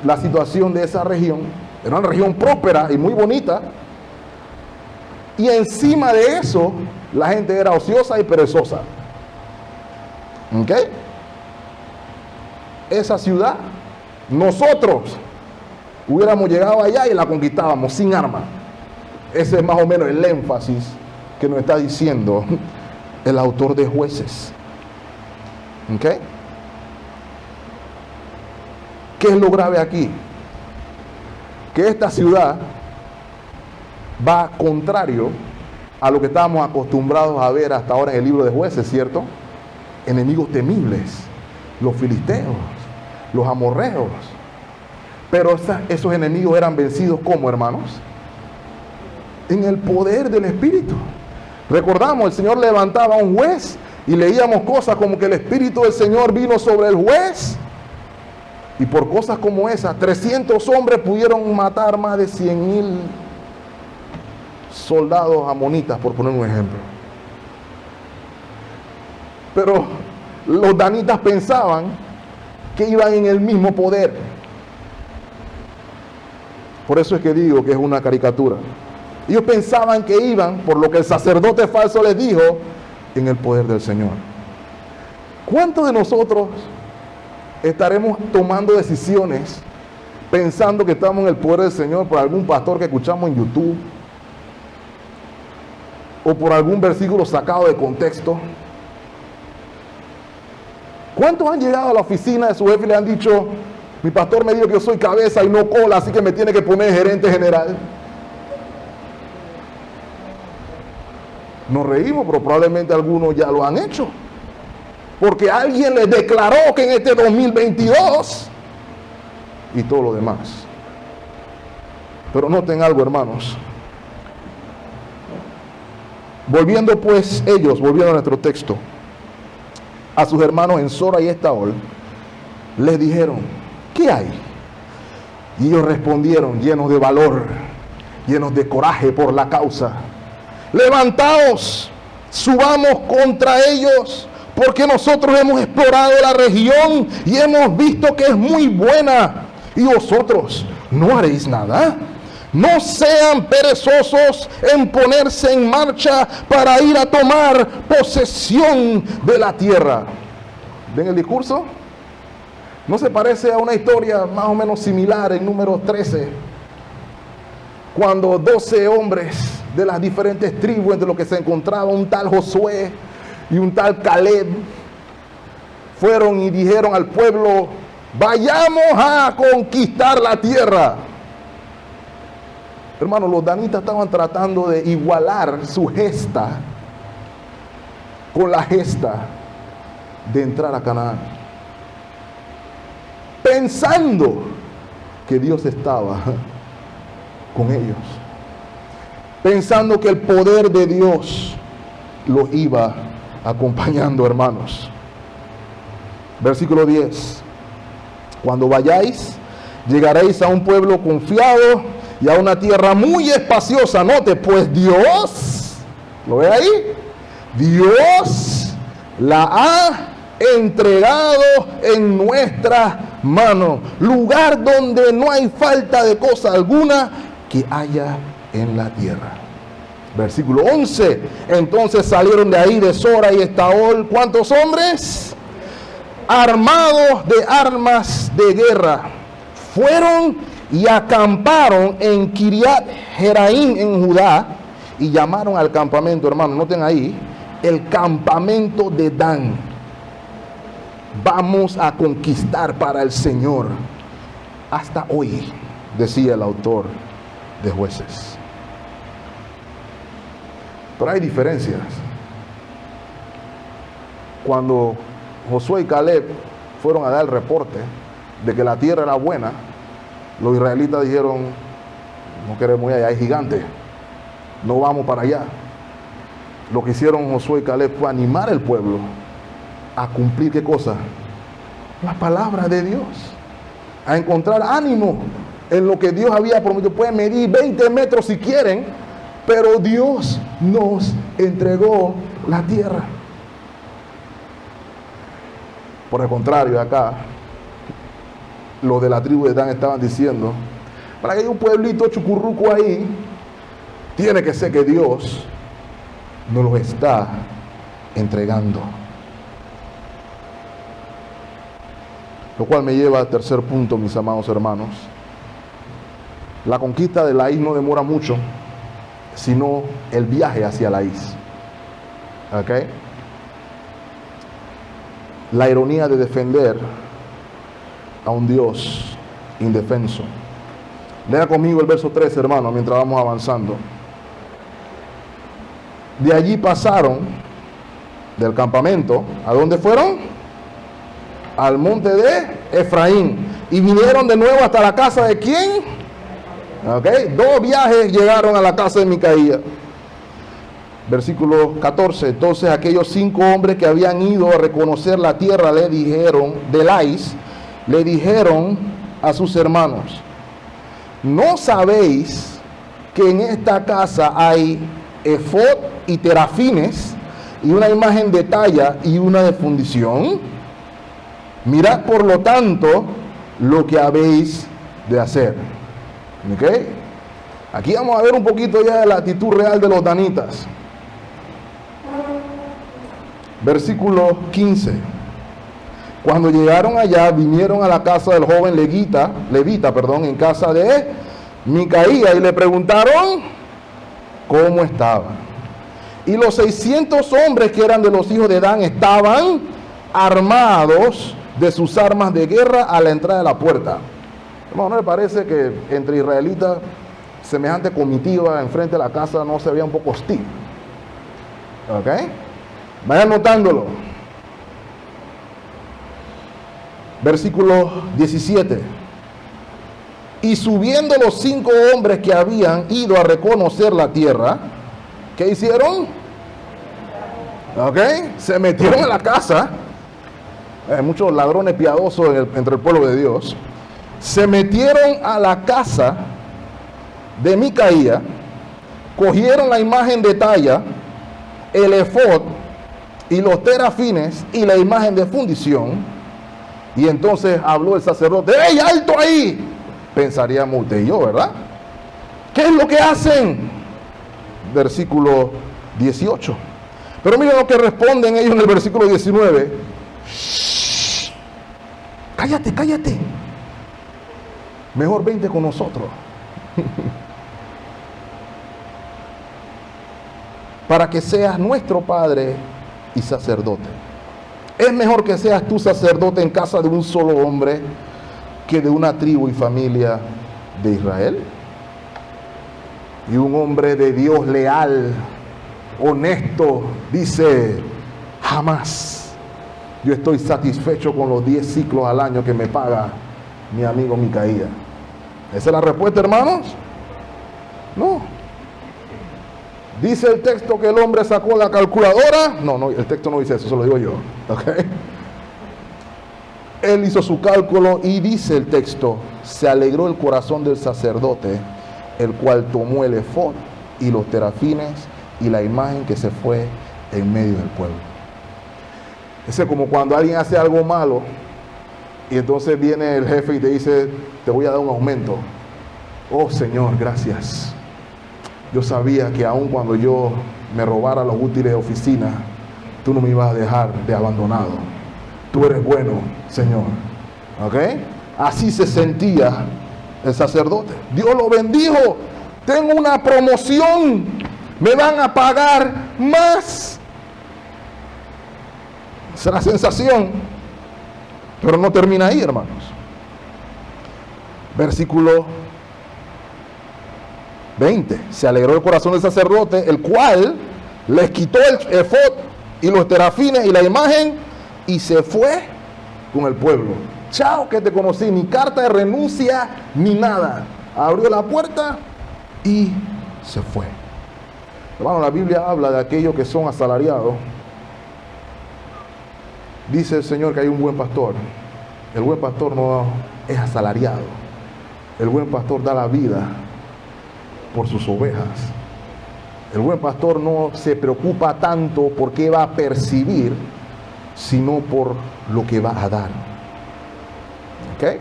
la situación de esa región. Era una región próspera y muy bonita. Y encima de eso, la gente era ociosa y perezosa. ¿Ok? Esa ciudad, nosotros hubiéramos llegado allá y la conquistábamos sin armas. Ese es más o menos el énfasis que nos está diciendo el autor de Jueces. ¿Ok? ¿Qué es lo grave aquí? Que esta ciudad va contrario a lo que estábamos acostumbrados a ver hasta ahora en el libro de Jueces, ¿cierto? Enemigos temibles, los filisteos, los amorreos. Pero esos enemigos eran vencidos ¿cómo, hermanos? En el poder del Espíritu. Recordamos, el Señor levantaba a un juez y leíamos cosas como que el Espíritu del Señor vino sobre el juez. Y por cosas como esas, 300 hombres pudieron matar más de 100,000 soldados amonitas, por poner un ejemplo. Pero los danitas pensaban que iban en el mismo poder. Por eso es que digo que es una caricatura. Ellos pensaban que iban, por lo que el sacerdote falso les dijo, en el poder del Señor. ¿Cuántos de nosotros estaremos tomando decisiones pensando que estamos en el poder del Señor por algún pastor que escuchamos en YouTube o por algún versículo sacado de contexto? ¿Cuántos han llegado a la oficina de su jefe y le han dicho: mi pastor me dijo que yo soy cabeza y no cola, así que me tiene que poner gerente general? Nos reímos, pero probablemente algunos ya lo han hecho, porque alguien les declaró que en este 2022 y todo lo demás. Pero noten algo, hermanos. Volviendo a nuestro texto, a sus hermanos en Zora y Estaol, les dijeron: ¿qué hay? Y ellos respondieron, llenos de valor, llenos de coraje por la causa: levantaos, subamos contra ellos, porque nosotros hemos explorado la región y hemos visto que es muy buena, y vosotros no haréis nada. No sean perezosos en ponerse en marcha para ir a tomar posesión de la tierra. ¿Ven el discurso? ¿No se parece a una historia más o menos similar en Números 13? Cuando 12 hombres de las diferentes tribus, entre los que se encontraba un tal Josué y un tal Caleb, fueron y dijeron al pueblo: vayamos a conquistar la tierra. Hermanos, los danitas estaban tratando de igualar su gesta con la gesta de entrar a Canaán, pensando que Dios estaba con ellos, pensando que el poder de Dios los iba acompañando, hermanos. Versículo 10: cuando vayáis, llegaréis a un pueblo confiado y a una tierra muy espaciosa. Note, pues Dios, ¿lo ve ahí? Dios la ha entregado en nuestras manos, lugar donde no hay falta de cosa alguna que haya en la tierra. Versículo 11: entonces salieron de ahí, de Zora y Estaol, ¿cuántos hombres? Armados de armas de guerra. Fueron y acamparon en Kiriat Jeraim en Judá, y llamaron al campamento, hermano, noten ahí, el campamento de Dan. Vamos a conquistar para el Señor. Hasta hoy, decía el autor de Jueces. Pero hay diferencias. Cuando Josué y Caleb fueron a dar el reporte de que la tierra era buena, los israelitas dijeron: no queremos ir allá, hay gigantes, no vamos para allá. Lo que hicieron Josué y Caleb fue animar al pueblo a cumplir, ¿qué cosa? La palabra de Dios, a encontrar ánimo en lo que Dios había prometido. Pueden medir 20 metros si quieren, pero Dios nos entregó la tierra. Por el contrario, acá los de la tribu de Dan estaban diciendo, para que haya un pueblito chucurruco ahí, tiene que ser que Dios nos los está entregando. Lo cual me lleva al tercer punto, mis amados hermanos. La conquista de Laís no demora mucho, sino el viaje hacia Laís. ¿Ok? La ironía de defender a un Dios indefenso. Lea conmigo el verso 3, hermano, mientras vamos avanzando. De allí pasaron del campamento. ¿A dónde fueron? Al monte de Efraín. Y vinieron de nuevo hasta la casa de ¿quién? ¿Ok? 2 viajes llegaron a la casa de Micaía. Versículo 14. Entonces aquellos 5 hombres que habían ido a reconocer la tierra le dijeron, de Laís, le dijeron a sus hermanos, ¿no sabéis que en esta casa hay efod y terafines y una imagen de talla y una de fundición? Mirad por lo tanto lo que habéis de hacer. ¿Ok? Aquí vamos a ver un poquito ya de la actitud real de los danitas. Versículo 15. Cuando llegaron allá, vinieron a la casa del joven levita, en casa de Micaía, y le preguntaron cómo estaba. Y los 600 hombres que eran de los hijos de Dan estaban armados de sus armas de guerra a la entrada de la puerta. Hermano, ¿no le parece que entre israelitas semejante comitiva enfrente de la casa no se veía un poco hostil? ¿Ok? Vayan notándolo. Versículo 17. Y subiendo los 5 hombres que habían ido a reconocer la tierra, ¿qué hicieron? ¿Ok? Se metieron en la casa. Hay muchos ladrones piadosos entre el pueblo de Dios. Se metieron a la casa de Micaía, cogieron la imagen de talla, el efod y los terafines y la imagen de fundición, y entonces habló el sacerdote. ¡Ey, alto ahí! Pensaríamos usted y yo, ¿verdad? ¿Qué es lo que hacen? Versículo 18. Pero miren lo que responden ellos en el versículo 19. ¡Shh! Cállate, cállate. Mejor vente con nosotros. Para que seas nuestro padre y sacerdote. Es mejor que seas tú sacerdote en casa de un solo hombre que de una tribu y familia de Israel. Y un hombre de Dios leal, honesto, dice, jamás. Yo estoy satisfecho con los 10 ciclos al año que me paga mi amigo Micaía. ¿Esa es la respuesta, hermanos? No. ¿Dice el texto que el hombre sacó la calculadora? No, el texto no dice eso, eso lo digo yo. ¿Okay? Él hizo su cálculo y dice el texto, se alegró el corazón del sacerdote, el cual tomó el efod y los terafines y la imagen que se fue en medio del pueblo. Ese es como cuando alguien hace algo malo y entonces viene el jefe y te dice, te voy a dar un aumento. Oh Señor, gracias. Yo sabía que aun cuando yo me robara los útiles de oficina, tú no me ibas a dejar de abandonado. Tú eres bueno, Señor. ¿Ok? Así se sentía el sacerdote. Dios lo bendijo. Tengo una promoción. Me van a pagar más. Esa es la sensación. Pero no termina ahí, hermanos. Versículo 20. Se alegró el corazón del sacerdote, el cual les quitó el efod y los terafines y la imagen y se fue con el pueblo. Chao, que te conocí, ni carta de renuncia ni nada. Abrió la puerta y se fue. Hermano, la Biblia habla de aquellos que son asalariados. Dice el Señor que hay un buen pastor. El buen pastor no es asalariado. El buen pastor da la vida por sus ovejas. El buen pastor no se preocupa tanto por qué va a percibir, sino por lo que va a dar. ¿Ok?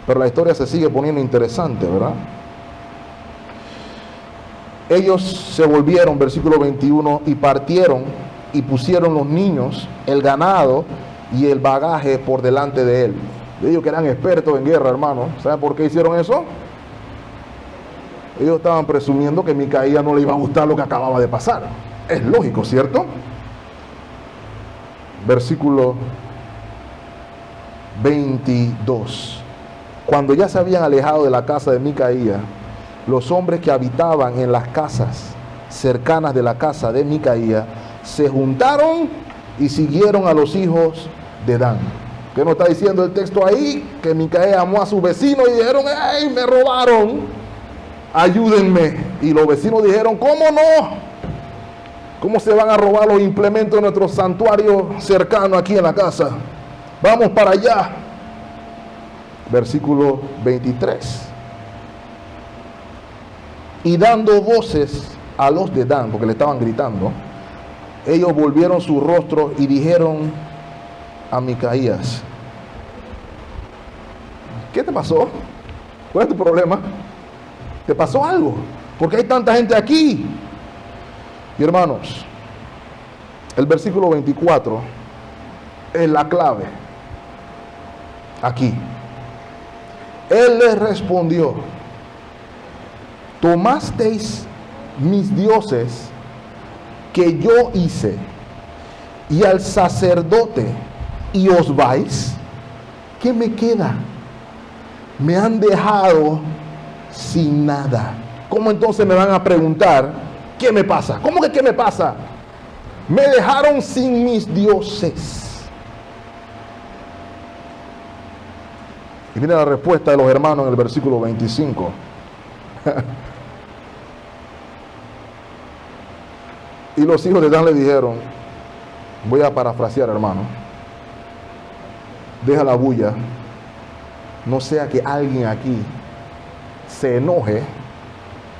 Pero la historia se sigue poniendo interesante, ¿verdad? Ellos se volvieron, versículo 21, y partieron y pusieron los niños, el ganado y el bagaje por delante de él. Ellos que eran expertos en guerra, hermano. ¿Saben por qué hicieron eso? Ellos estaban presumiendo que a Micaía no le iba a gustar lo que acababa de pasar. Es lógico, ¿cierto? Versículo 22. Cuando ya se habían alejado de la casa de Micaía, los hombres que habitaban en las casas cercanas de la casa de Micaía se juntaron y siguieron a los hijos de Dan. ¿Qué nos está diciendo el texto ahí? Que Micaía amó a sus vecinos y dijeron: ¡ay, me robaron! Ayúdenme. Y los vecinos dijeron: ¿cómo no? ¿Cómo se van a robar los implementos de nuestro santuario cercano aquí en la casa? Vamos para allá. Versículo 23. Y dando voces a los de Dan, porque le estaban gritando, ellos volvieron su rostro y dijeron a Micaías: ¿qué te pasó? ¿Cuál es tu problema? ¿Te pasó algo? ¿Por qué hay tanta gente aquí? Y hermanos, el versículo 24 es la clave. Aquí. Él les respondió: ¿tomasteis mis dioses que yo hice y al sacerdote y os vais? ¿Qué me queda? Me han dejado sin nada. ¿Cómo entonces me van a preguntar qué me pasa? ¿Cómo que qué me pasa? Me dejaron sin mis dioses. Y mira la respuesta de los hermanos en el versículo 25. Y los hijos de Dan le dijeron, voy a parafrasear, hermano: deja la bulla, no sea que alguien aquí se enoje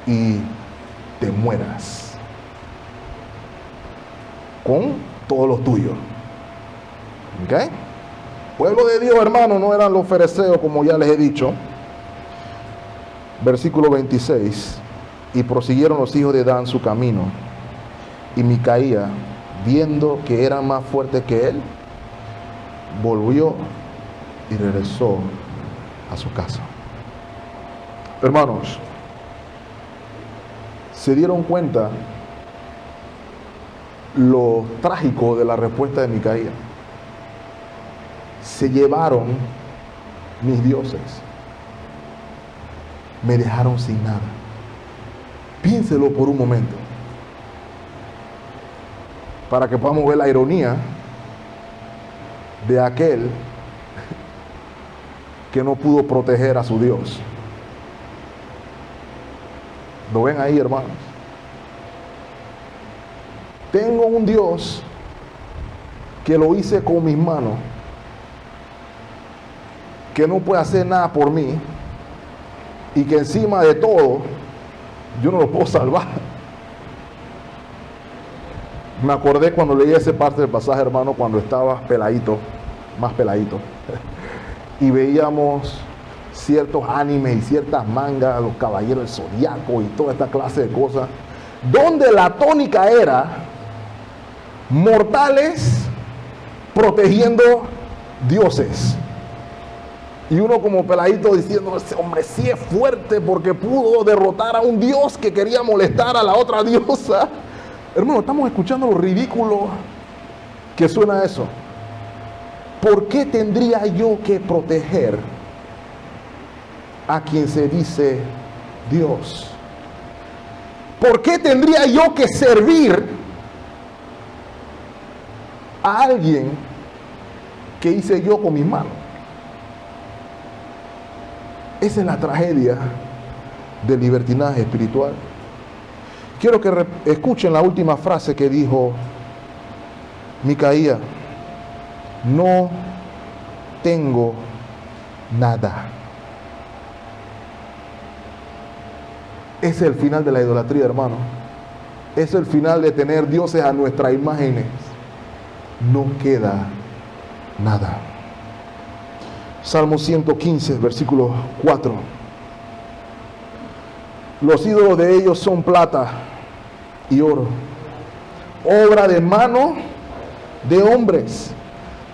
y te mueras con todos los tuyos. ¿Ok? Pueblo de Dios, hermano, no eran los fereceos, como ya les he dicho. Versículo 26. Y prosiguieron los hijos de Dan su camino, y Micaía, viendo que eran más fuertes que él, volvió y regresó a su casa. Hermanos, ¿se dieron cuenta lo trágico de la respuesta de Micaía? Se llevaron mis dioses, me dejaron sin nada. Piénselo por un momento, para que podamos ver la ironía de aquel que no pudo proteger a su Dios. ¿Lo ven ahí, hermanos? Tengo un Dios que lo hice con mis manos, que no puede hacer nada por mí, y que encima de todo yo no lo puedo salvar. Me acordé cuando leí esa parte del pasaje, hermano, cuando estaba peladito, más peladito, y veíamos ciertos animes y ciertas mangas, los caballeros del zodiaco y toda esta clase de cosas, donde la tónica era mortales protegiendo dioses. Y uno como peladito diciendo: ese hombre sí es fuerte porque pudo derrotar a un dios que quería molestar a la otra diosa. Hermano, estamos escuchando lo ridículo que suena eso. ¿Por qué tendría yo que proteger a quien se dice Dios? ¿Por qué tendría yo que servir a alguien que hice yo con mis manos? Esa es la tragedia del libertinaje espiritual. Quiero que escuchen la última frase que dijo Micaía: no tengo nada. Ese es el final de la idolatría, hermano. Ese es el final de tener dioses a nuestras imágenes. No queda nada. Salmo 115, versículo 4. Los ídolos de ellos son plata y oro, obra de mano de hombres.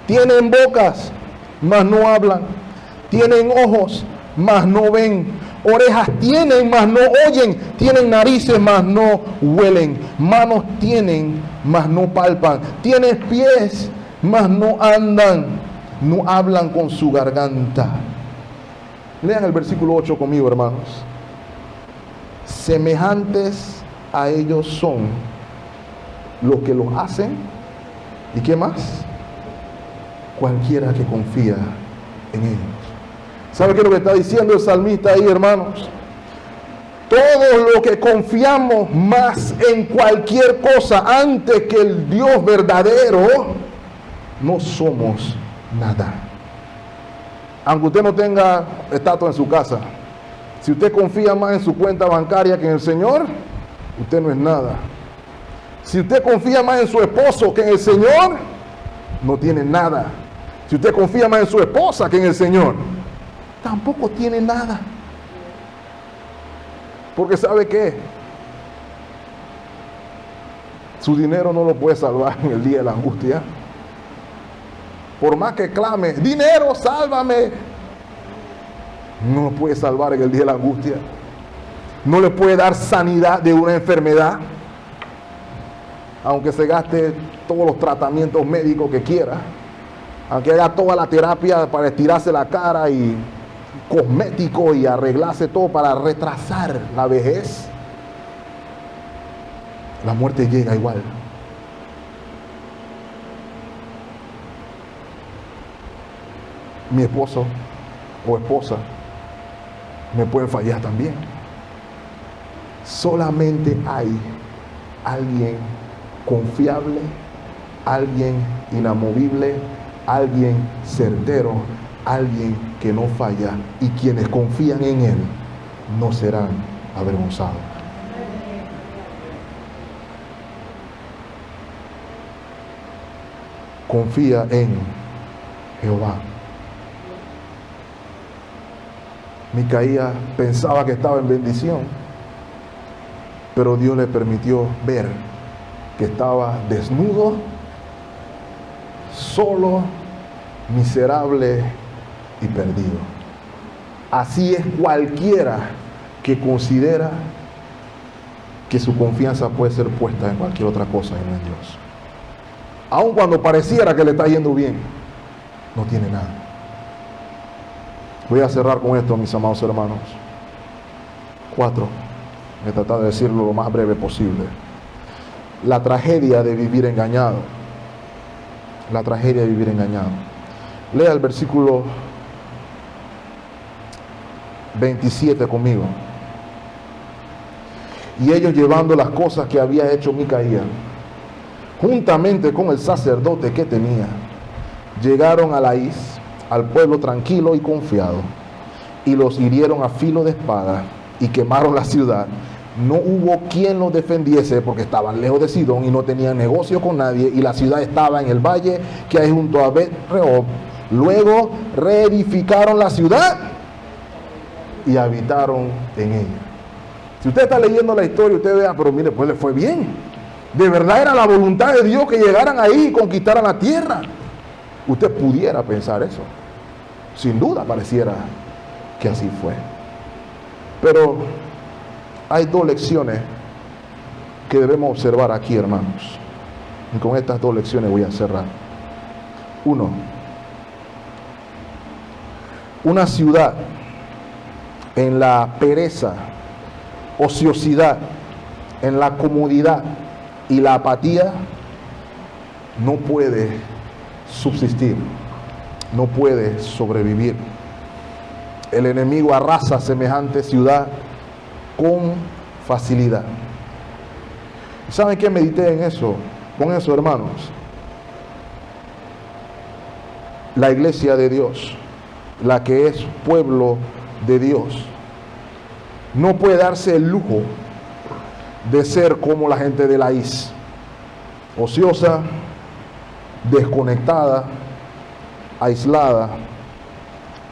Tienen bocas, mas no hablan. Tienen ojos, mas no ven. Orejas tienen, mas no oyen. Tienen narices, mas no huelen. Manos tienen, mas no palpan. Tienen pies, mas no andan. No hablan con su garganta. Lean el versículo 8 conmigo, hermanos. Semejantes a ellos son los que los hacen. ¿Y qué más? Cualquiera que confía en ellos. ¿Sabe qué es lo que está diciendo el salmista ahí, hermanos? Todos los que confiamos más en cualquier cosa antes que el Dios verdadero, no somos nada. Aunque usted no tenga estatua en su casa, si usted confía más en su cuenta bancaria que en el Señor, usted no es nada. Si usted confía más en su esposo que en el Señor, no tiene nada. Si usted confía más en su esposa que en el Señor, tampoco tiene nada. Porque ¿sabe qué? Su dinero no lo puede salvar en el día de la angustia. Por más que clame, dinero, sálvame, no lo puede salvar en el día de la angustia. No le puede dar sanidad de una enfermedad, aunque se gaste todos los tratamientos médicos que quiera, aunque haga toda la terapia para estirarse la cara y cosmético y arreglarse todo para retrasar la vejez. La muerte llega igual. Mi esposo o esposa me pueden fallar también. Solamente hay alguien confiable, alguien inamovible, alguien certero, alguien que no falla, y quienes confían en Él no serán avergonzados. Confía en Jehová. Micaías pensaba que estaba en bendición, pero Dios le permitió ver que estaba desnudo, solo, miserable y perdido. Así es cualquiera que considera que su confianza puede ser puesta en cualquier otra cosa y no en Dios. Aun cuando pareciera que le está yendo bien, no tiene nada. Voy a cerrar con esto, mis amados hermanos. 4. Voy a tratar de decirlo lo más breve posible. La tragedia de vivir engañado. La tragedia de vivir engañado. Lea el versículo 27 conmigo. Y ellos, llevando las cosas que había hecho Micaías, juntamente con el sacerdote que tenía, llegaron a Laís, al pueblo tranquilo y confiado, y los hirieron a filo de espada y quemaron la ciudad. No hubo quien los defendiese, porque estaban lejos de Sidón y no tenían negocio con nadie, y la ciudad estaba en el valle que hay junto a Bet-rehob. Luego reedificaron la ciudad y habitaron en ella. Si usted está leyendo la historia, usted vea, pero mire, pues le fue bien. De verdad era la voluntad de Dios que llegaran ahí y conquistaran la tierra. Usted pudiera pensar eso. Sin duda pareciera que así fue. Pero hay dos lecciones que debemos observar aquí, hermanos. Y con estas dos lecciones voy a cerrar. 1. Una ciudad en la pereza, ociosidad, en la comodidad y la apatía no puede subsistir, no puede sobrevivir. El enemigo arrasa semejante ciudad con facilidad. ¿Saben qué? Medité en eso, con eso, hermanos. La iglesia de Dios, la que es pueblo de Dios, no puede darse el lujo de ser como la gente de Laís, ociosa, desconectada, aislada,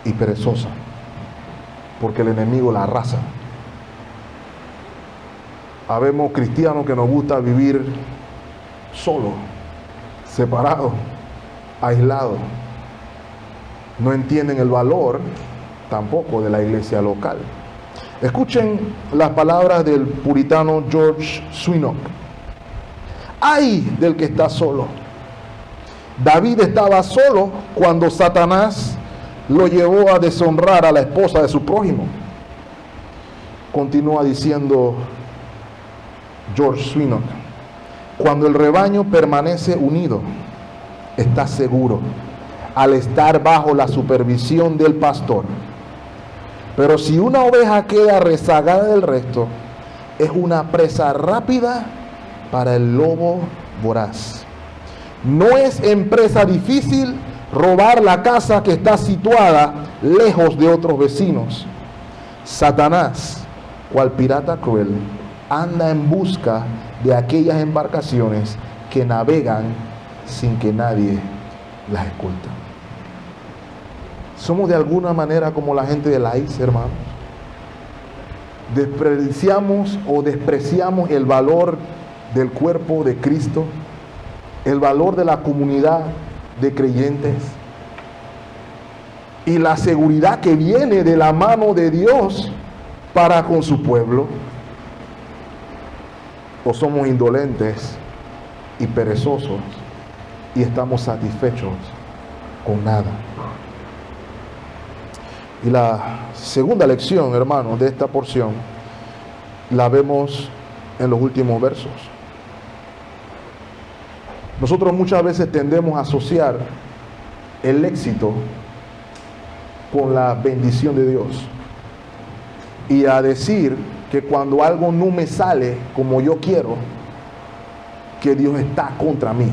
y perezosa, porque el enemigo la arrasa. Habemos cristianos que nos gusta vivir solos, separados, aislados. No entienden el valor tampoco de la iglesia local. Escuchen las palabras del puritano George Swinnock. ¡Ay del que está solo! David estaba solo cuando Satanás lo llevó a deshonrar a la esposa de su prójimo. Continúa diciendo George Swinnock: cuando el rebaño permanece unido, está seguro al estar bajo la supervisión del pastor. Pero si una oveja queda rezagada del resto, es una presa rápida para el lobo voraz. No es empresa difícil robar la casa que está situada lejos de otros vecinos. Satanás, cual pirata cruel, anda en busca de aquellas embarcaciones que navegan sin que nadie las escolta. Somos de alguna manera como la gente de la isla, hermanos. Despreciamos el valor del cuerpo de Cristo, el valor de la comunidad de creyentes y la seguridad que viene de la mano de Dios para con su pueblo. O somos indolentes y perezosos y estamos satisfechos con nada. Y la segunda lección, hermanos, de esta porción la vemos en los últimos versos. Nosotros muchas veces tendemos a asociar el éxito con la bendición de Dios y a decir que cuando algo no me sale como yo quiero, que Dios está contra mí,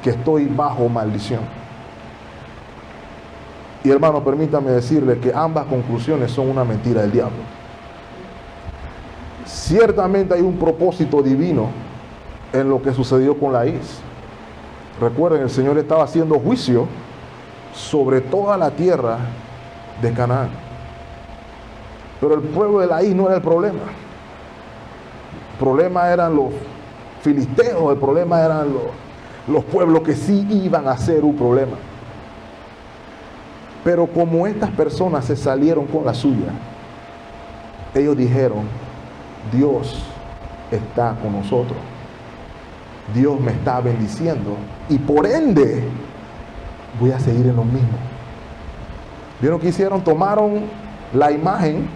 que estoy bajo maldición. Y hermano, permítame decirle que ambas conclusiones son una mentira del diablo. Ciertamente hay un propósito divino en lo que sucedió con la Is. Recuerden, el Señor estaba haciendo juicio sobre toda la tierra de Canaán. Pero el pueblo de la Is no era el problema. El problema eran los filisteos, el problema eran los pueblos que sí iban a ser un problema. Pero como estas personas se salieron con la suya, ellos dijeron: Dios está con nosotros, Dios me está bendiciendo y por ende voy a seguir en lo mismo. ¿Vieron qué hicieron? Tomaron la imagen,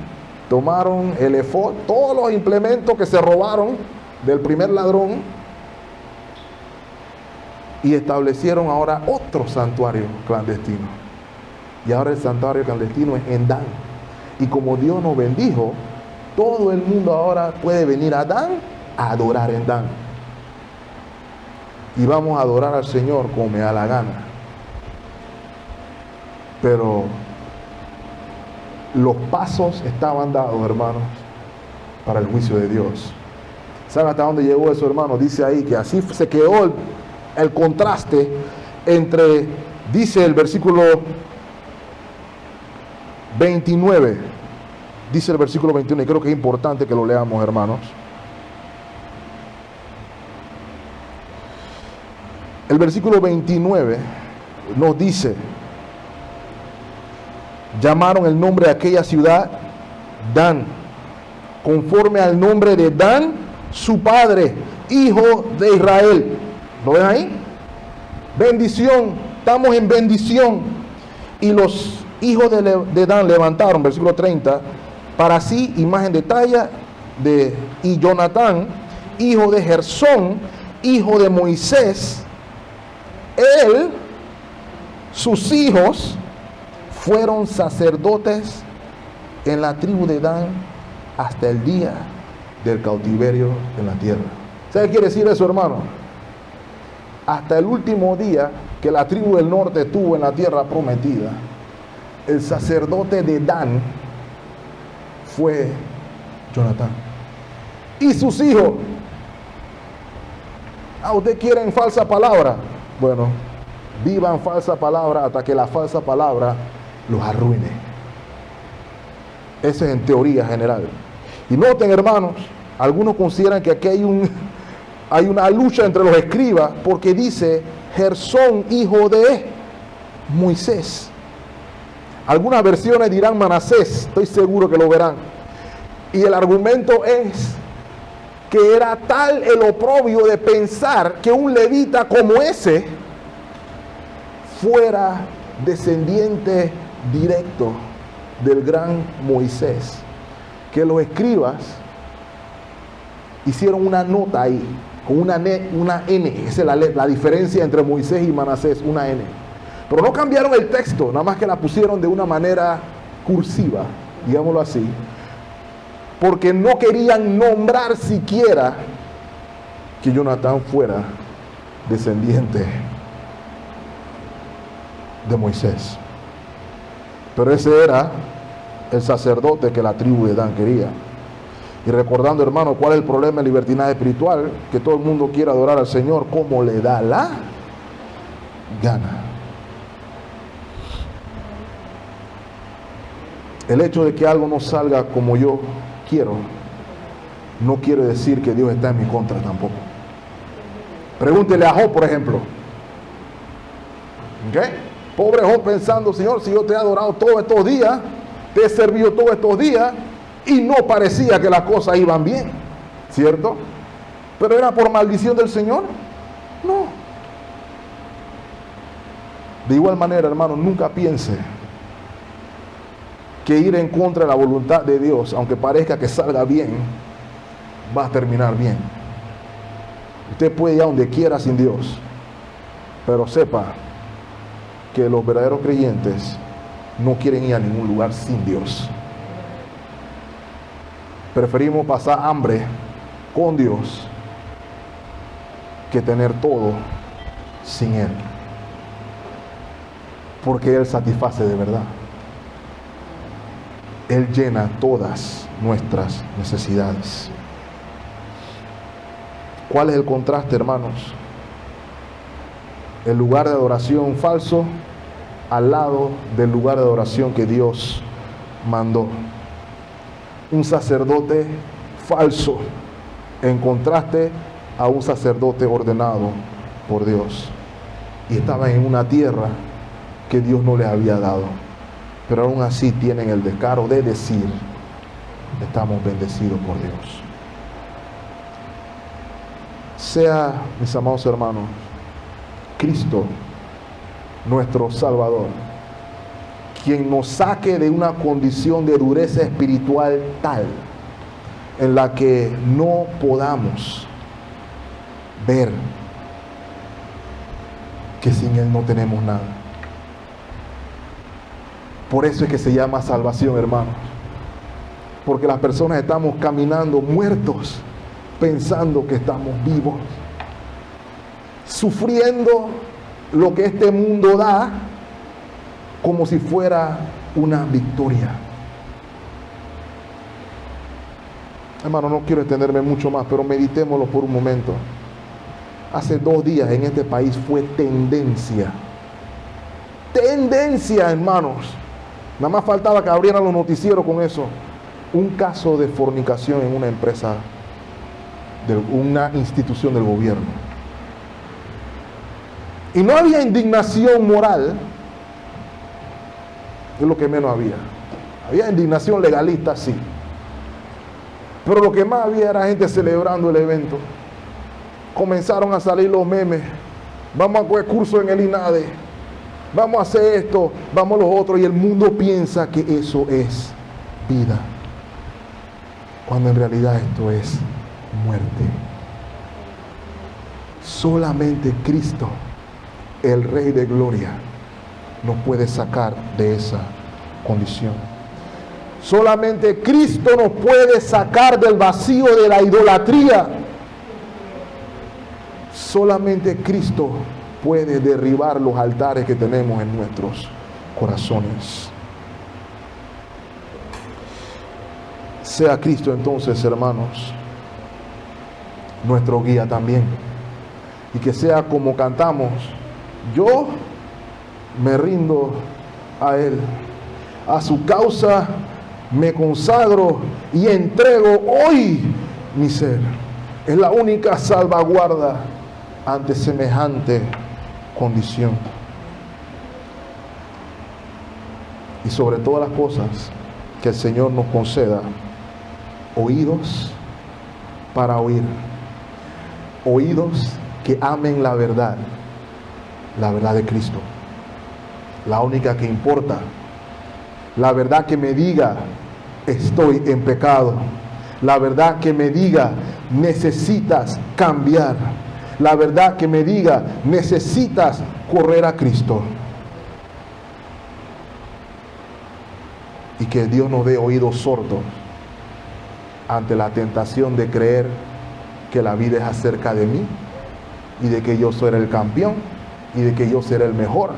tomaron el efod, todos los implementos que se robaron del primer ladrón y establecieron ahora otro santuario clandestino. Y ahora el santuario clandestino es en Dan. Y como Dios nos bendijo, todo el mundo ahora puede venir a Dan a adorar en Dan. Y vamos a adorar al Señor como me da la gana. Pero los pasos estaban dados, hermanos, para el juicio de Dios. ¿Saben hasta dónde llegó eso, hermanos? Dice ahí que así se quedó el contraste entre, dice el versículo 29, dice el versículo 21, y creo que es importante que lo leamos, hermanos. El versículo 29 nos dice: llamaron el nombre de aquella ciudad Dan, conforme al nombre de Dan, su padre, hijo de Israel. ¿Lo ven ahí? Bendición, estamos en bendición. Y los hijos de Dan levantaron, versículo 30, para sí imagen de talla y Jonatán, hijo de Gersón, hijo de Moisés, él, sus hijos fueron sacerdotes en la tribu de Dan hasta el día del cautiverio en la tierra. ¿Sabe qué quiere decir eso, hermano? Hasta el último día que la tribu del norte estuvo en la tierra prometida, el sacerdote de Dan fue Jonatán. Y sus hijos. ¿Usted quieren falsa palabra? Bueno, vivan falsa palabra hasta que la falsa palabra los arruine. Ese es en teoría general. Y noten, hermanos, algunos consideran que aquí hay una lucha entre los escribas, porque dice Gersón, hijo de Moisés. Algunas versiones dirán Manasés, estoy seguro que lo verán. Y el argumento es que era tal el oprobio de pensar que un levita como ese fuera descendiente directo del gran Moisés, que los escribas hicieron una nota ahí, con una N, esa es la diferencia entre Moisés y Manasés, una N. Pero no cambiaron el texto, nada más que la pusieron de una manera cursiva, digámoslo así, porque no querían nombrar siquiera que Jonatán fuera descendiente de Moisés. Pero ese era el sacerdote que la tribu de Dan quería. Y recordando, hermano, cuál es el problema del libertinaje espiritual, que todo el mundo quiere adorar al Señor como le da la gana. El hecho de que algo no salga como yo quiero, no quiere decir que Dios está en mi contra tampoco. Pregúntele a Job, por ejemplo. ¿Ok? Pobre Job pensando, Señor, si yo te he adorado todos estos días, te he servido todos estos días, y no parecía que las cosas iban bien, ¿cierto? ¿Pero era por maldición del Señor? No. De igual manera, hermano, nunca piense que ir en contra de la voluntad de Dios, aunque parezca que salga bien, va a terminar bien. Usted puede ir a donde quiera sin Dios, pero sepa que los verdaderos creyentes no quieren ir a ningún lugar sin Dios. Preferimos pasar hambre con Dios que tener todo sin Él, porque Él satisface de verdad. Él llena todas nuestras necesidades. ¿Cuál es el contraste, hermanos? El lugar de adoración falso al lado del lugar de adoración que Dios mandó. Un sacerdote falso en contraste a un sacerdote ordenado por Dios. Y estaban en una tierra que Dios no les había dado. Pero aún así tienen el descaro de decir, estamos bendecidos por Dios. Sea, mis amados hermanos, Cristo, nuestro Salvador, quien nos saque de una condición de dureza espiritual tal en la que no podamos ver que sin Él no tenemos nada. Por eso es que se llama salvación, hermanos, porque las personas estamos caminando muertos, pensando que estamos vivos, sufriendo lo que este mundo da como si fuera una victoria. Hermano, no quiero extenderme mucho más, pero meditémoslo por un momento. Hace 2 días en este país fue tendencia, hermanos. Nada más faltaba que abrieran los noticieros con eso. Un caso de fornicación en una empresa, de una institución del gobierno. Y no había indignación moral, es lo que menos había. Había indignación legalista, sí. Pero lo que más había era gente celebrando el evento. Comenzaron a salir los memes. Vamos a coger curso en el INADE. Vamos a hacer esto, vamos a los otros. Y el mundo piensa que eso es vida, cuando en realidad esto es muerte. Solamente Cristo, el Rey de Gloria, nos puede sacar de esa condición. Solamente Cristo nos puede sacar del vacío de la idolatría. Solamente Cristo puede derribar los altares que tenemos en nuestros corazones. Sea Cristo entonces, hermanos, nuestro guía también. Y que sea como cantamos: yo me rindo a Él, a su causa me consagro y entrego hoy mi ser. Es la única salvaguarda ante semejante condición. Y sobre todas las cosas, que el Señor nos conceda oídos para oír, oídos que amen la verdad de Cristo, la única que importa, la verdad que me diga estoy en pecado, la verdad que me diga necesitas cambiar, la verdad que me diga necesitas correr a Cristo. Y que Dios nos dé oídos sordos ante la tentación de creer que la vida es acerca de mí y de que yo seré el campeón y de que yo seré el mejor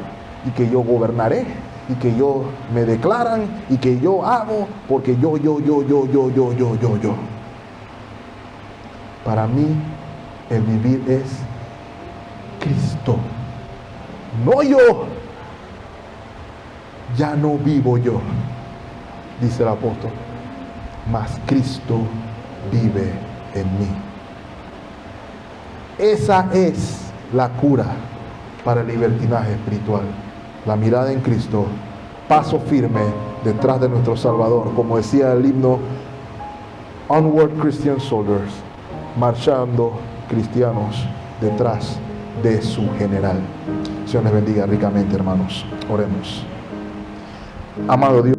y que yo gobernaré y que yo me declaran y que yo hago porque yo. Para mí el vivir es Cristo, no yo. Ya no vivo yo, dice el apóstol, mas Cristo vive en mí. Esa es la cura para el libertinaje espiritual. La mirada en Cristo, paso firme detrás de nuestro Salvador, como decía el himno, Onward Christian Soldiers, marchando cristianos detrás de su general. Señor les bendiga ricamente, hermanos. Oremos. Amado Dios.